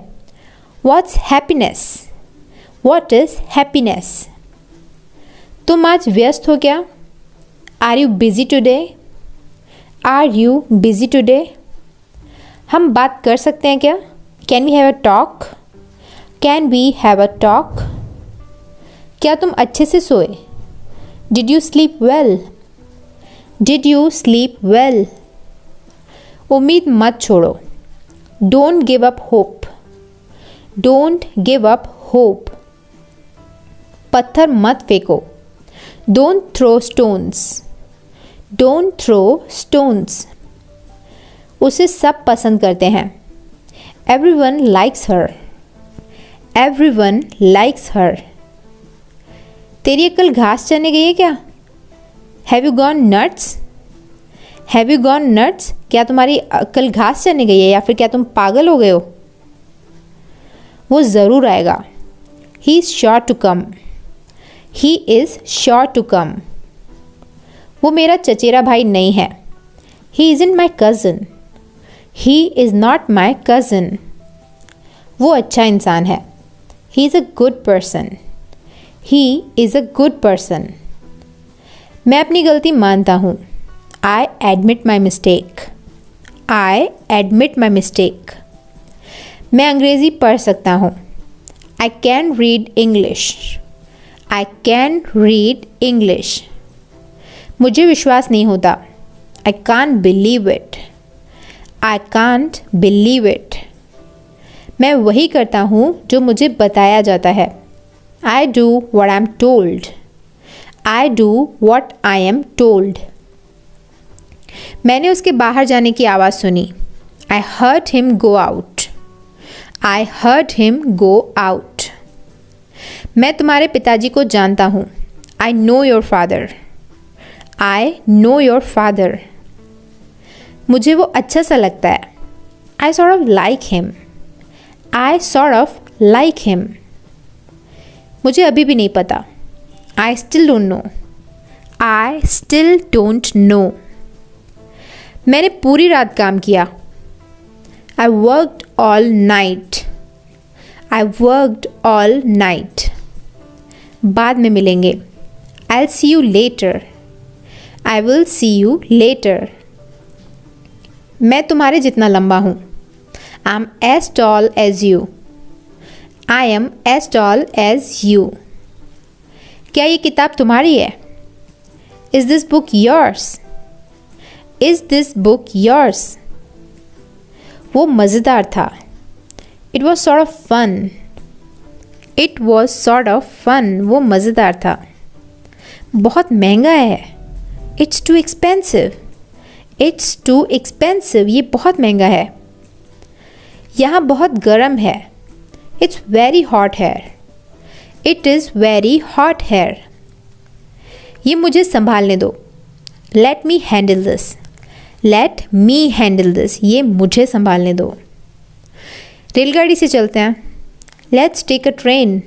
What's happiness? What is happiness? तुम आज व्यस्त हो क्या? Are you busy today? Are you busy today? हम बात कर सकते हैं क्या? Can we have a talk? Can we have a talk? क्या तुम अच्छे से सोए? Did you sleep well? Did you sleep well? उम्मीद मत छोड़ो। Don't give up hope. Don't give up hope. पत्थर मत फेंको। Don't throw stones. Don't throw stones. उसे सब पसंद करते हैं। Everyone likes her. Everyone likes her. तेरी अक्ल घास चरने गई है क्या? Have you gone nuts? Have you gone nuts? क्या तुम्हारी अक्ल घास चरने गई है या फिर क्या तुम पागल हो गए हो? वो ज़रूर आएगा। He is sure to come. He is sure to come. वो मेरा चचेरा भाई नहीं है। He isn't my cousin. He is not my cousin. वो अच्छा इंसान है। He is a good person. He is a good person. मैं अपनी गलती मानता हूँ। I admit my mistake. I admit my mistake. मैं अंग्रेज़ी पढ़ सकता हूँ। I can read English. I can read English. मुझे विश्वास नहीं होता। I can't believe it. I can't believe it. मैं वही करता हूँ जो मुझे बताया जाता है। I do what I'm told. I do what I am told. मैंने उसके बाहर जाने की आवाज़ सुनी। I heard him go out. I heard him go out. मैं तुम्हारे पिताजी को जानता हूँ। I know your father. I know your father. मुझे वो अच्छा सा लगता है। I sort of like him. I sort of like him. मुझे अभी भी नहीं पता। I still don't know. I still don't know. मैंने पूरी रात काम किया। I worked all night. I worked all night. बाद में मिलेंगे। I'll see you later. I will see you later. मैं तुम्हारे जितना लंबा हूँ। I'm as tall as you. I am as tall as you. क्या ये किताब तुम्हारी है? Is this book yours? Is this book yours? वो मज़ेदार था। It was sort of fun. It was sort of fun. वो मज़ेदार था। बहुत महंगा है। It's too expensive. It's too expensive. ये बहुत महंगा है। यहाँ बहुत गर्म है। It's very hot here. It is very hot here. ये मुझे संभालने दो। Let me handle this. Let me handle this, ये मुझे संभालने दो। रेलगाड़ी से चलते हैं, let's take a train,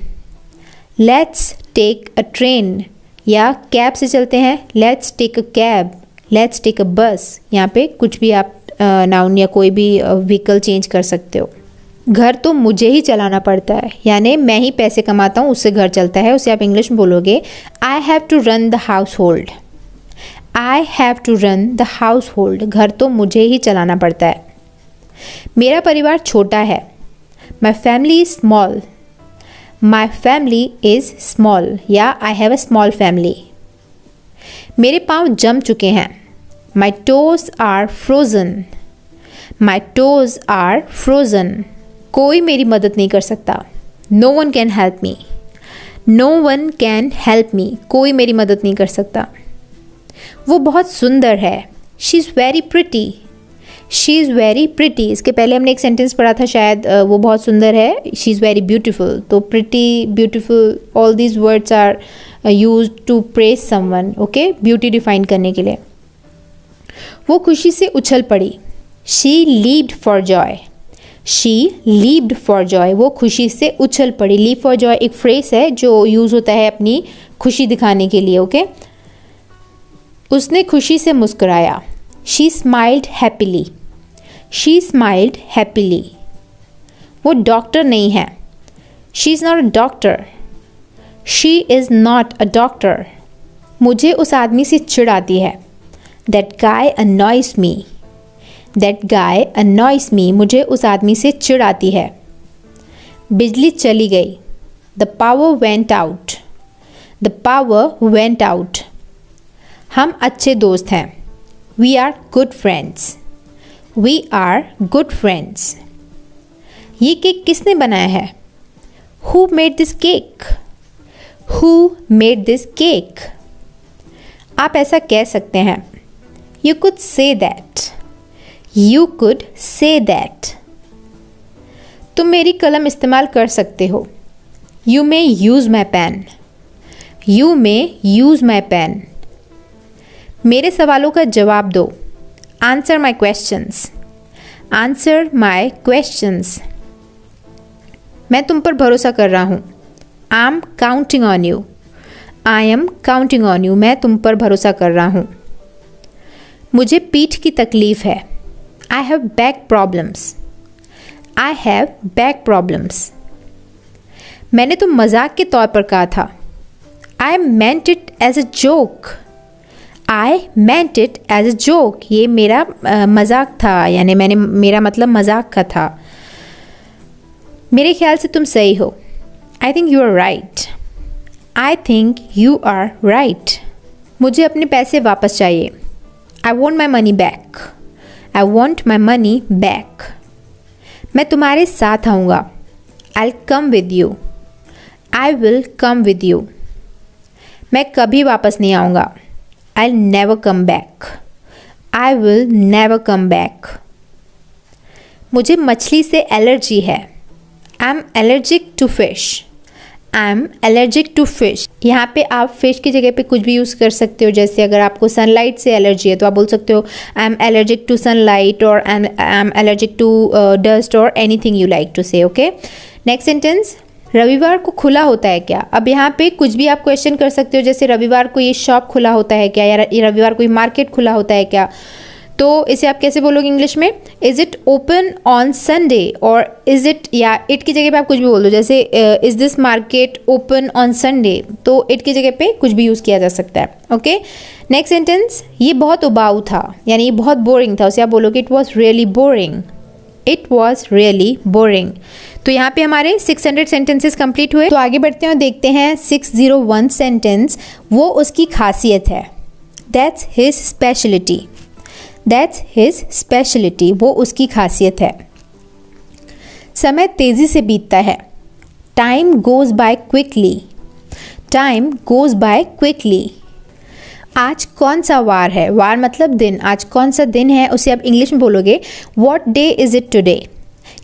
let's take a train. या कैब से चलते हैं, let's take a cab, let's take a bus. यहाँ पे कुछ भी आप नाउन या कोई भी व्हीकल चेंज कर सकते हो। घर तो मुझे ही चलाना पड़ता है, यानी मैं ही पैसे कमाता हूँ, उससे घर चलता है। उसे आप इंग्लिश में बोलोगे I have to run the household, I have to run the household. घर तो मुझे ही चलाना पड़ता है। मेरा परिवार छोटा है, my family is small, my family is small. या I have a small family. मेरे पाँव जम चुके हैं, my toes are frozen, my toes are frozen. कोई मेरी मदद नहीं कर सकता, no one can help me, no one can help me. कोई मेरी मदद नहीं कर सकता। वो बहुत सुंदर है, she is very pretty, she is very pretty. इसके पहले हमने एक सेंटेंस पढ़ा था शायद, वो बहुत सुंदर है, शी इज़ वेरी ब्यूटीफुल। तो pretty, beautiful, all these words are use to praise someone, okay, beauty define करने के लिए। वो खुशी से उछल पड़ी, she leaped for joy, she leaped for joy. वो खुशी से उछल पड़ी। लीप फॉर जॉय एक फ्रेज है जो यूज़ होता है अपनी खुशी दिखाने के लिए, ओके। उसने खुशी से मुस्कुराया, she smiled happily, she smiled happily. वो डॉक्टर नहीं है, she is not a doctor, she is not a doctor. मुझे उस आदमी से चिढ़ आती है, that guy annoys me, that guy annoys me. मुझे उस आदमी से चिढ़ आती है। बिजली चली गई, the power went out, the power went out. हम अच्छे दोस्त हैं, we are good friends, we are good friends. ये केक किसने बनाया है, who made this cake, who made this cake. आप ऐसा कह सकते हैं, you could say that, you could say that. तुम मेरी कलम इस्तेमाल कर सकते हो, you may use my pen, you may use my pen. मेरे सवालों का जवाब दो, answer my questions, answer my questions. मैं तुम पर भरोसा कर रहा हूँ, I M counting on you, I M counting on you. मैं तुम पर भरोसा कर रहा हूँ। मुझे पीठ की तकलीफ़ है, I have back problems, I have back problems. मैंने तो मजाक के तौर पर कहा था, I meant it as a joke, I meant it as a joke. ये मेरा मजाक था, यानी मेरा मतलब मजाक का था। मेरे ख्याल से तुम सही हो, I think you are right, I think you are right. मुझे अपने पैसे वापस चाहिए, I want my money back, I want my money back. मैं तुम्हारे साथ आऊँगा, I come with you, I will come with you. मैं कभी वापस नहीं आऊँगा, I never come back, I will never come back. मुझे मछली से एलर्जी है, I am allergic to fish, I am allergic to fish. यहाँ पे आप फिश की जगह पे कुछ भी यूज़ कर सकते हो। जैसे अगर आपको सनलाइट से एलर्जी है तो आप बोल सकते हो I am allergic to sunlight, और I am allergic to dust, और anything you like to say, okay. Next sentence, रविवार को खुला होता है क्या। अब यहाँ पे कुछ भी आप क्वेश्चन कर सकते हो, जैसे रविवार को ये शॉप खुला होता है क्या, या रविवार को ये मार्केट खुला होता है क्या। तो इसे आप कैसे बोलोगे इंग्लिश में, is it open on Sunday, और इज़ इट, या इट की जगह पे आप कुछ भी बोल दो। जैसे is this market open on Sunday, तो इट की जगह पे कुछ भी यूज़ किया जा सकता है, ओके। नेक्स्ट सेंटेंस, ये बहुत उबाऊ था, यानी ये बहुत बोरिंग था। उसे आप बोलोगे it was really boring, it was really boring. तो यहाँ पे हमारे 600 सेंटेंसेस कंप्लीट हुए। तो आगे बढ़ते हैं और देखते हैं 601 सेंटेंस। वो उसकी खासियत है, that's his speciality, that's his speciality. वो उसकी खासियत है। समय तेज़ी से बीतता है, time goes bye quickly, time goes bye quickly. आज कौन सा वार है, वार मतलब दिन, आज कौन सा दिन है, उसे आप इंग्लिश में बोलोगे what day is it today,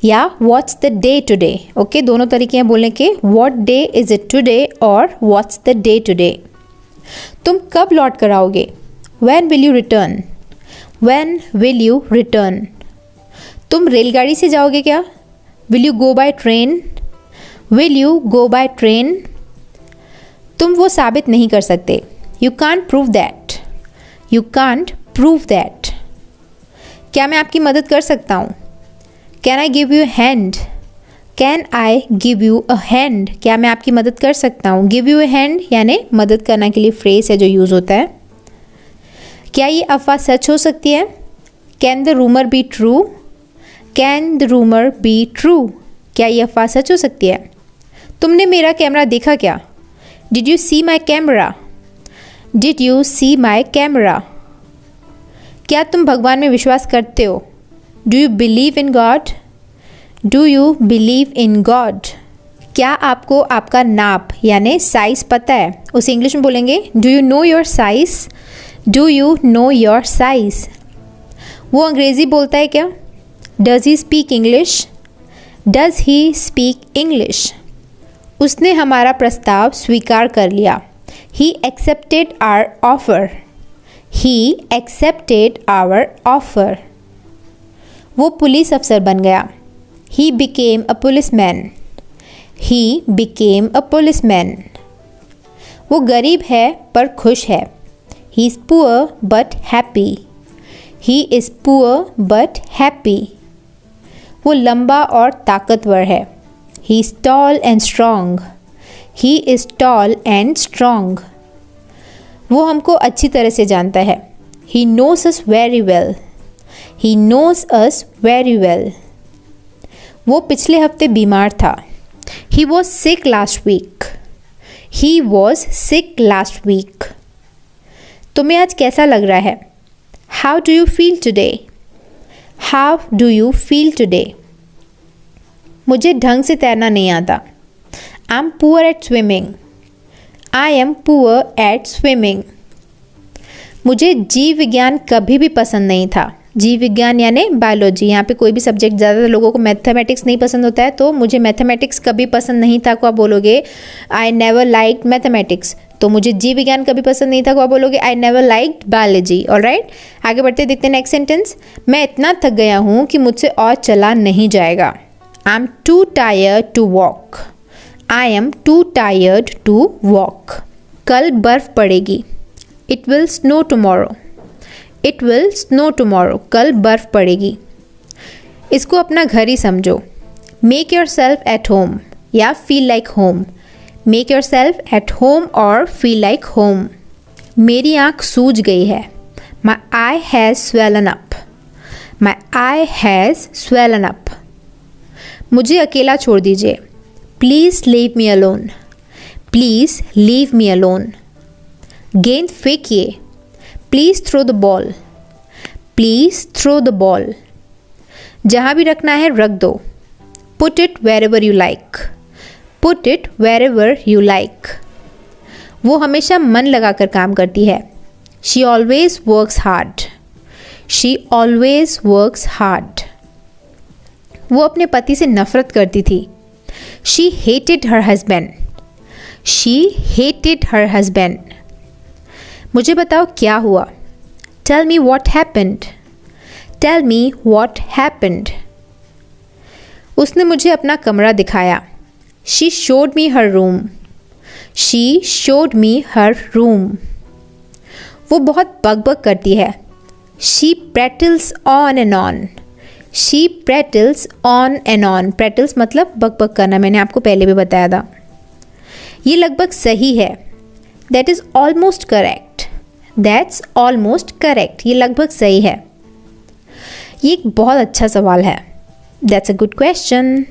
या what's the day today, okay. दोनों तरीके हैं बोलने के, what day is it today और व्हाट्स द डे टुडे। तुम कब लौट कर आओगे, when will you return, when will you return? तुम रेलगाड़ी से जाओगे क्या? Will you go by train? Will you go by train? तुम वो साबित नहीं कर सकते। You can't prove that. You can't prove that. क्या मैं आपकी मदद कर सकता हूँ? Can I give you hand? Can I give you a hand? क्या मैं आपकी मदद कर सकता हूँ? गिव यू अ हैंड यानी मदद करना के लिए फ्रेज है जो यूज़ होता है। क्या ये अफवाह सच हो सकती है? Can the rumour be true? Can the rumour be true? क्या ये अफवाह सच हो सकती है? तुमने मेरा कैमरा देखा क्या? Did you see my camera? Did you see my camera? क्या तुम भगवान में विश्वास करते हो? Do you believe in God? Do you believe in God? क्या आपको आपका नाप यानी साइज़ पता है? उसे इंग्लिश में बोलेंगे do you know your size? Do you know your size? वो अंग्रेज़ी बोलता है क्या? Does he speak English? Does he speak English? उसने हमारा प्रस्ताव स्वीकार कर लिया। He accepted our offer. He accepted our offer. वो पुलिस अफसर बन गया। He became a policeman. He became a policeman. वो गरीब है पर खुश है। He is poor but happy. He is poor but happy. वो लंबा और ताकतवर है। He is tall and strong. He is tall and strong. वो हमको अच्छी तरह से जानता है। He knows us very well. He knows us very well. वो पिछले हफ्ते बीमार था। He was sick last week. He was sick last week. तुम्हें आज कैसा लग रहा है? How do you feel today? How do you feel today? मुझे ढंग से तैरना नहीं आता। आई am poor at swimming. I am poor at swimming. मुझे जीव विज्ञान कभी भी पसंद नहीं था। जीव विज्ञान यानी बायोलॉजी। यहाँ पे कोई भी सब्जेक्ट, ज़्यादातर लोगों को मैथमेटिक्स नहीं पसंद होता है, तो मुझे मैथमेटिक्स कभी पसंद नहीं था को आप बोलोगे आई नेवर लाइक मैथमेटिक्स। तो मुझे जीव विज्ञान कभी पसंद नहीं था को आप बोलोगे I never like biology. Alright, आगे बढ़ते देखते हैं नेक्स्ट सेंटेंस। मैं इतना थक गया हूँ कि मुझसे और चला नहीं जाएगा। I am too tired to walk. I am too tired to walk. कल बर्फ़ पड़ेगी। It will snow tomorrow. It will snow tomorrow. कल बर्फ़ पड़ेगी। इसको अपना घर ही समझो। Make yourself at home या feel like home. Make yourself at home और फील लाइक होम। मेरी आँख सूज गई है। My eye has swollen up. My eye has swollen up. मुझे अकेला छोड़ दीजिए। Please leave me alone. Please leave me alone. गेंद फेंकिए। Please throw the ball. Please throw the ball. जहाँ भी रखना है रख दो। Put it wherever you like. Put it wherever you like. वो हमेशा मन लगाकर काम करती है। She always works hard. She always works hard. वो अपने पति से नफरत करती थी। She hated her husband. She hated her husband. मुझे बताओ क्या हुआ। Tell me what happened. Tell me what happened. उसने मुझे अपना कमरा दिखाया। She showed me her room. She showed me her room. वो बहुत बकबक करती है। She prattles on and on. She prattles on and on. Prattles मतलब बकबक करना, मैंने आपको पहले भी बताया था। ये लगभग सही है। That is almost correct. That's almost correct. ये लगभग सही है। ये एक बहुत अच्छा सवाल है। That's a good question.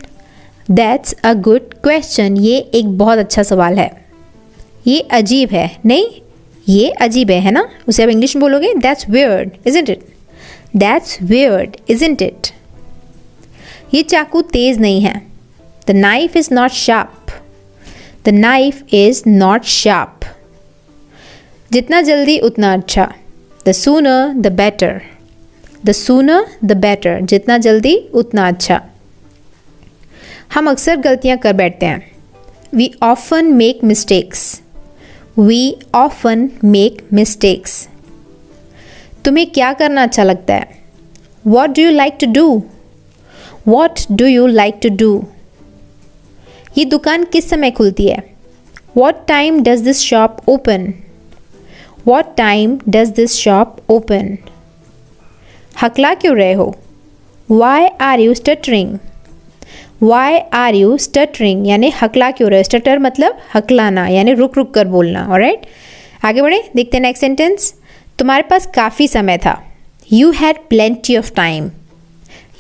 That's a good question. ये एक बहुत अच्छा सवाल है। ये अजीब है। नहीं, ये अजीब है ना? उसे आप इंग्लिश में बोलोगे that's weird, isn't it? That's weird, isn't it? ये चाकू तेज़ नहीं है। The knife is not sharp. The knife is not sharp. जितना जल्दी उतना अच्छा। The sooner the better. The sooner the better. जितना जल्दी उतना अच्छा। हम अक्सर गलतियाँ कर बैठते हैं। We often make mistakes. We often make mistakes. तुम्हें क्या करना अच्छा लगता है? What do you like to do? What do you like to do? ये दुकान किस समय खुलती है? What time does this shop open? What time does this shop open? हकला क्यों रहे हो? Why are you stuttering? Why are you stuttering? यानी हकला क्यों रहे हो? स्टटर मतलब हकलाना यानी रुक रुक कर बोलना. ऑलराइट, आगे बढ़े, देखते हैं नेक्स्ट सेंटेंस. तुम्हारे पास काफ़ी समय था. You had plenty of time.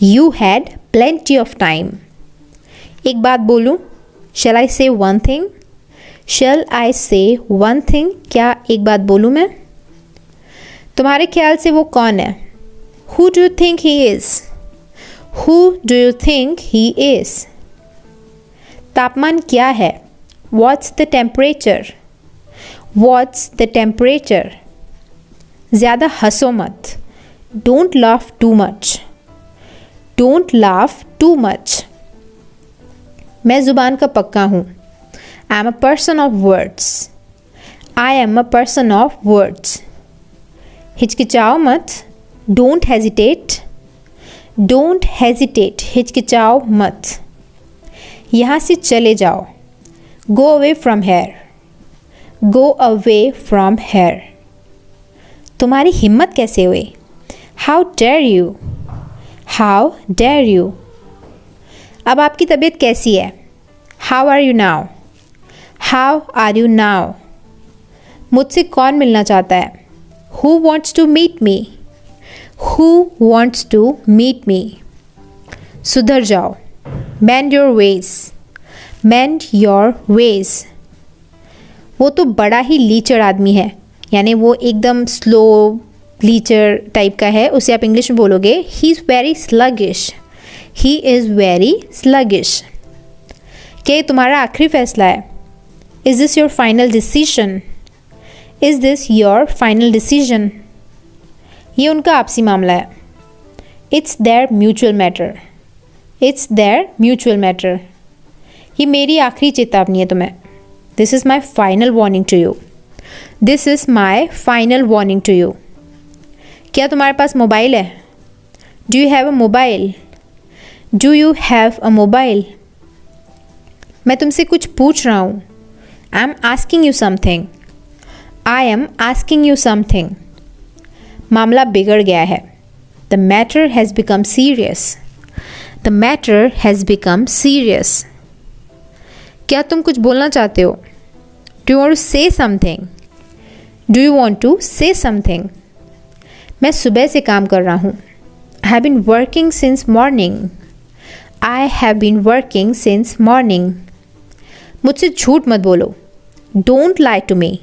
You had plenty of time. एक बात बोलूं? Shall I say one thing? Shall I say one thing? क्या एक बात बोलूं मैं? तुम्हारे ख्याल से वो कौन है? Who do you think he is? Who do you think he is? तापमान क्या है? What's the temperature? What's the temperature? ज़्यादा हंसो मत. Don't laugh too much. Don't laugh too much. मैं ज़ुबान का पक्का हूँ. I am a person of words. I am a person of words. हिचकिचाओ मत. Don't hesitate. Don't hesitate. हिचकिचाओ मत. यहाँ से चले जाओ. Go away from here. Go away from here. तुम्हारी हिम्मत कैसे हुई? How dare you? How dare you? अब आपकी तबीयत कैसी है? How are you now? How are you now? मुझसे कौन मिलना चाहता है? Who wants to meet me? Who wants to meet me? सुधर जाओ. Mend your ways. Mend your ways. वो तो बड़ा ही लीचड़ आदमी है, यानी वो एकदम स्लो लीचर टाइप का है. उसे आप इंग्लिश में बोलोगे he is very sluggish. He is very sluggish. क्या ये तुम्हारा आखिरी फैसला है? Is this your final decision? Is this your final decision? ये उनका आपसी मामला है. It's their mutual matter. It's their mutual matter. ये मेरी आखिरी चेतावनी है तुम्हें. This is my final warning to you. This is my final warning to you. क्या तुम्हारे पास मोबाइल है? Do you have a mobile? Do you have a mobile? मैं तुमसे कुछ पूछ रहा हूँ. I am asking you something. I am asking you something. मामला बिगड़ गया है. The matter has become serious. The matter has become serious. क्या तुम कुछ बोलना चाहते हो? Do you want to say something? Do you want to say something? मैं सुबह से काम कर रहा हूँ. I have been working since morning. I have been working since morning. मुझसे झूठ मत बोलो. Don't lie to me.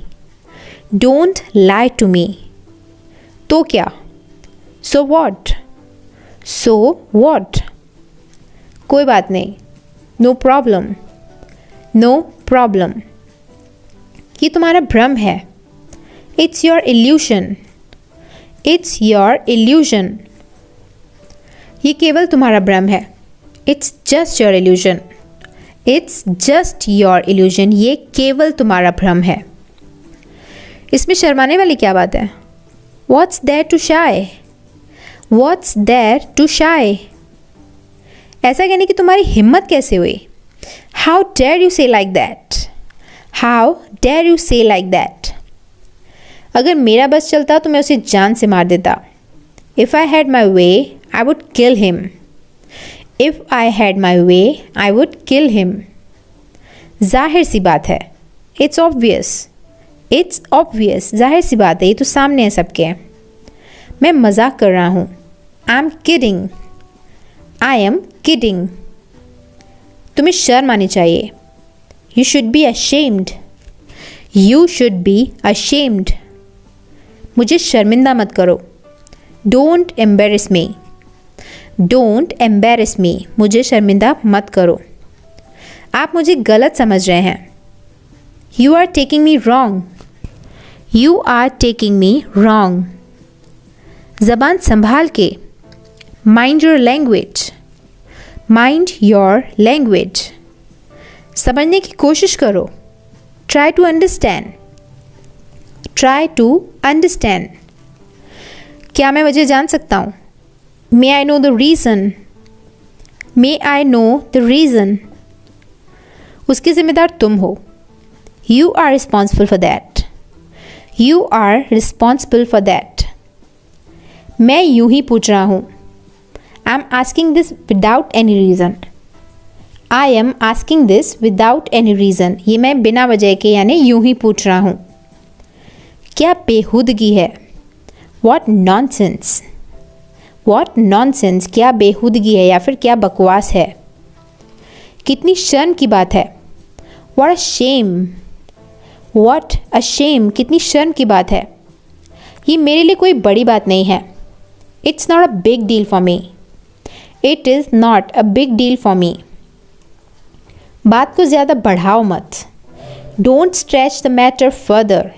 Don't lie to me. तो क्या? So what? So what? कोई बात नहीं. No problem. No problem. ये तुम्हारा भ्रम है. It's your illusion. It's your illusion. ये केवल तुम्हारा भ्रम है. It's just your illusion. It's just your illusion. ये केवल तुम्हारा भ्रम है. इसमें शर्माने वाली क्या बात है? What's there to shy? What's there to shy? ऐसा कहने की तुम्हारी हिम्मत कैसे हुई? How dare you say like that? How dare you say like that? अगर मेरा बस चलता तो मैं उसे जान से मार देता. If I had my way, I would kill him. If I had my way, I would kill him. जाहिर सी बात है. It's obvious. It's obvious. जाहिर सी बात है, ये तो सामने है सबके. मैं मजाक कर रहा हूँ. I'm kidding. I am kidding. तुम्हें शर्म आनी चाहिए. You should be ashamed. You should be ashamed. मुझे शर्मिंदा मत करो. Don't embarrass me. Don't embarrass me. मुझे शर्मिंदा मत करो. आप मुझे गलत समझ रहे हैं. You are taking me wrong. You are taking me wrong. ज़बान संभाल के. Mind your language. Mind your language. समझने की कोशिश करो. Try to understand. Try to understand. क्या मैं वजह जान सकता हूँ? May I know the reason, may I know the reason. उसकी जिम्मेदार तुम हो। You are responsible for that, you are responsible for that. मैं यूं ही पूछ रहा हूँ। I am asking this without any reason, I am asking this without any reason. ये मैं बिना वजह के यानी यूं ही पूछ रहा हूँ। क्या बेहूदगी है? What nonsense, what nonsense. क्या बेहूदगी है या फिर क्या बकवास है। कितनी शर्म की बात है। What a shame, what a shame. कितनी शर्म की बात है। ये मेरे लिए कोई बड़ी बात नहीं है। It's not a big deal for me, it is not a big deal for me. बात को ज़्यादा बढ़ाओ मत। Don't stretch the matter further,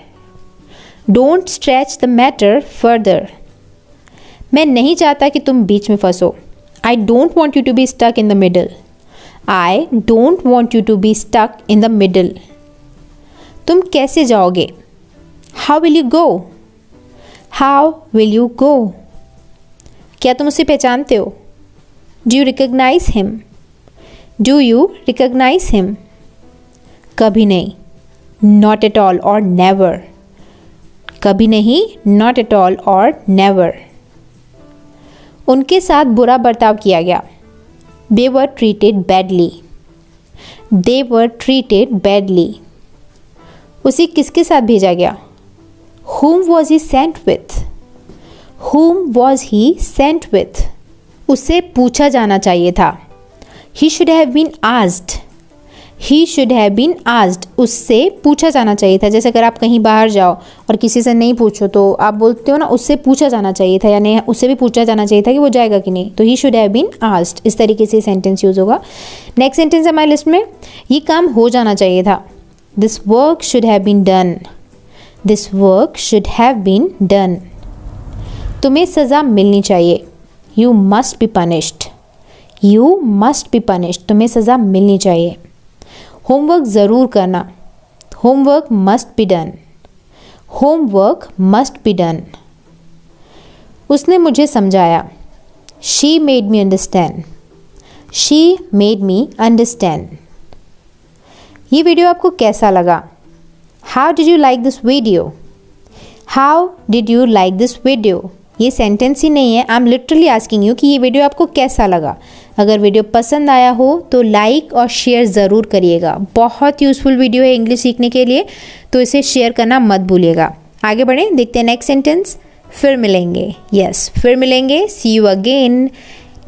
don't stretch the matter further. मैं नहीं चाहता कि तुम बीच में फंसो। I don't want you to be stuck in the middle, I don't want you to be stuck in the middle. तुम कैसे जाओगे? How will you go, how will you go. क्या तुम उसे पहचानते हो? Do you recognise him, do you recognise him. कभी नहीं, नॉट एट ऑल और नेवर। कभी नहीं, नॉट एट ऑल और नेवर। उनके साथ बुरा बर्ताव किया गया। They were treated badly, they were treated badly. उसे किसके साथ भेजा गया? whom was he sent with, whom was he sent with। उसे पूछा जाना चाहिए था। he should have been asked, he should have been asked। उससे पूछा जाना चाहिए था। जैसे अगर आप कहीं बाहर जाओ और किसी से नहीं पूछो तो आप बोलते हो ना उससे पूछा जाना चाहिए था, यानी उससे भी पूछा जाना चाहिए था कि वो जाएगा कि नहीं। तो he should have been asked, इस तरीके से सेंटेंस यूज़ होगा। नेक्स्ट सेंटेंस हमारी लिस्ट में, ये काम हो जाना चाहिए था। This work should have been done, this work should have been done. तुम्हें सज़ा मिलनी चाहिए। You must be punished, you must be punished. तुम्हें सज़ा मिलनी चाहिए। होमवर्क ज़रूर करना। Homework must be done, homework must be done. उसने मुझे समझाया। She made me understand, she made me understand. ये वीडियो आपको कैसा लगा? How did you like this video, how did you like this video. ये सेंटेंस ही नहीं है, I am literally asking you कि ये वीडियो आपको कैसा लगा। अगर वीडियो पसंद आया हो तो लाइक और शेयर ज़रूर करिएगा। बहुत यूज़फुल वीडियो है इंग्लिश सीखने के लिए, तो इसे शेयर करना मत भूलिएगा। आगे बढ़ें, देखते हैं नेक्स्ट सेंटेंस। फिर मिलेंगे, यस फिर मिलेंगे। सी यू अगेन।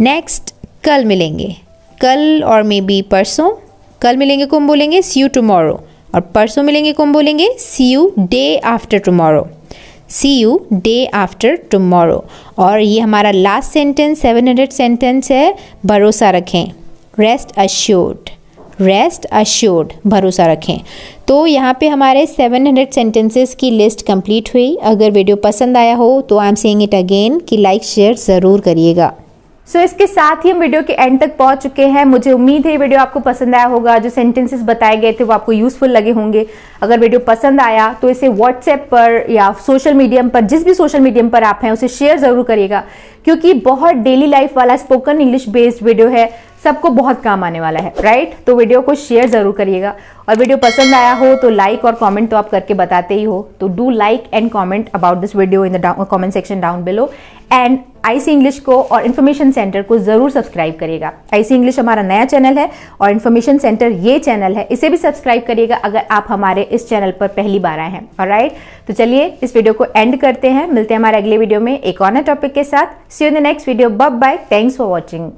नेक्स्ट, कल मिलेंगे। कल और मे बी परसों। कल मिलेंगे को हम बोलेंगे सी यू टुमारो, और परसों मिलेंगे को हम बोलेंगे see you day after tomorrow, see you day after tomorrow. और ये हमारा लास्ट सेंटेंस 700 सेंटेंस है, भरोसा रखें। रेस्ट अश्योर्ड, रेस्ट अश्योर्ड, भरोसा रखें। तो यहाँ पे हमारे 700 सेंटेंसेस की लिस्ट कंप्लीट हुई। अगर वीडियो पसंद आया हो तो आई एम सेइंग इट अगेन कि लाइक शेयर ज़रूर करिएगा। सो इसके साथ ही हम वीडियो के एंड तक पहुंच चुके हैं। मुझे उम्मीद है ये वीडियो आपको पसंद आया होगा। जो सेंटेंसेस बताए गए थे वो आपको यूजफुल लगे होंगे। अगर वीडियो पसंद आया तो इसे व्हाट्सएप पर या सोशल मीडियम पर, जिस भी सोशल मीडियम पर आप हैं, उसे शेयर जरूर करिएगा, क्योंकि बहुत डेली लाइफ वाला स्पोकन इंग्लिश बेस्ड वीडियो है, सबको बहुत काम आने वाला है, राइट। तो वीडियो को शेयर जरूर करिएगा। और वीडियो पसंद आया हो तो लाइक और कमेंट तो आप करके बताते ही हो, तो do like and comment about this video in the comment section down below. And IC English को और इन्फॉर्मेशन सेंटर को जरूर सब्सक्राइब करिएगा। आईसी इंग्लिश हमारा नया चैनल है और इन्फॉर्मेशन सेंटर ये चैनल है, इसे भी सब्सक्राइब करिएगा अगर आप हमारे इस चैनल पर पहली बार आए हैं। ऑलराइट, तो चलिए इस वीडियो को एंड करते हैं। मिलते हैं हमारे अगले वीडियो में एक और नए टॉपिक के साथ। See you in the next video. Bye bye, thanks for watching.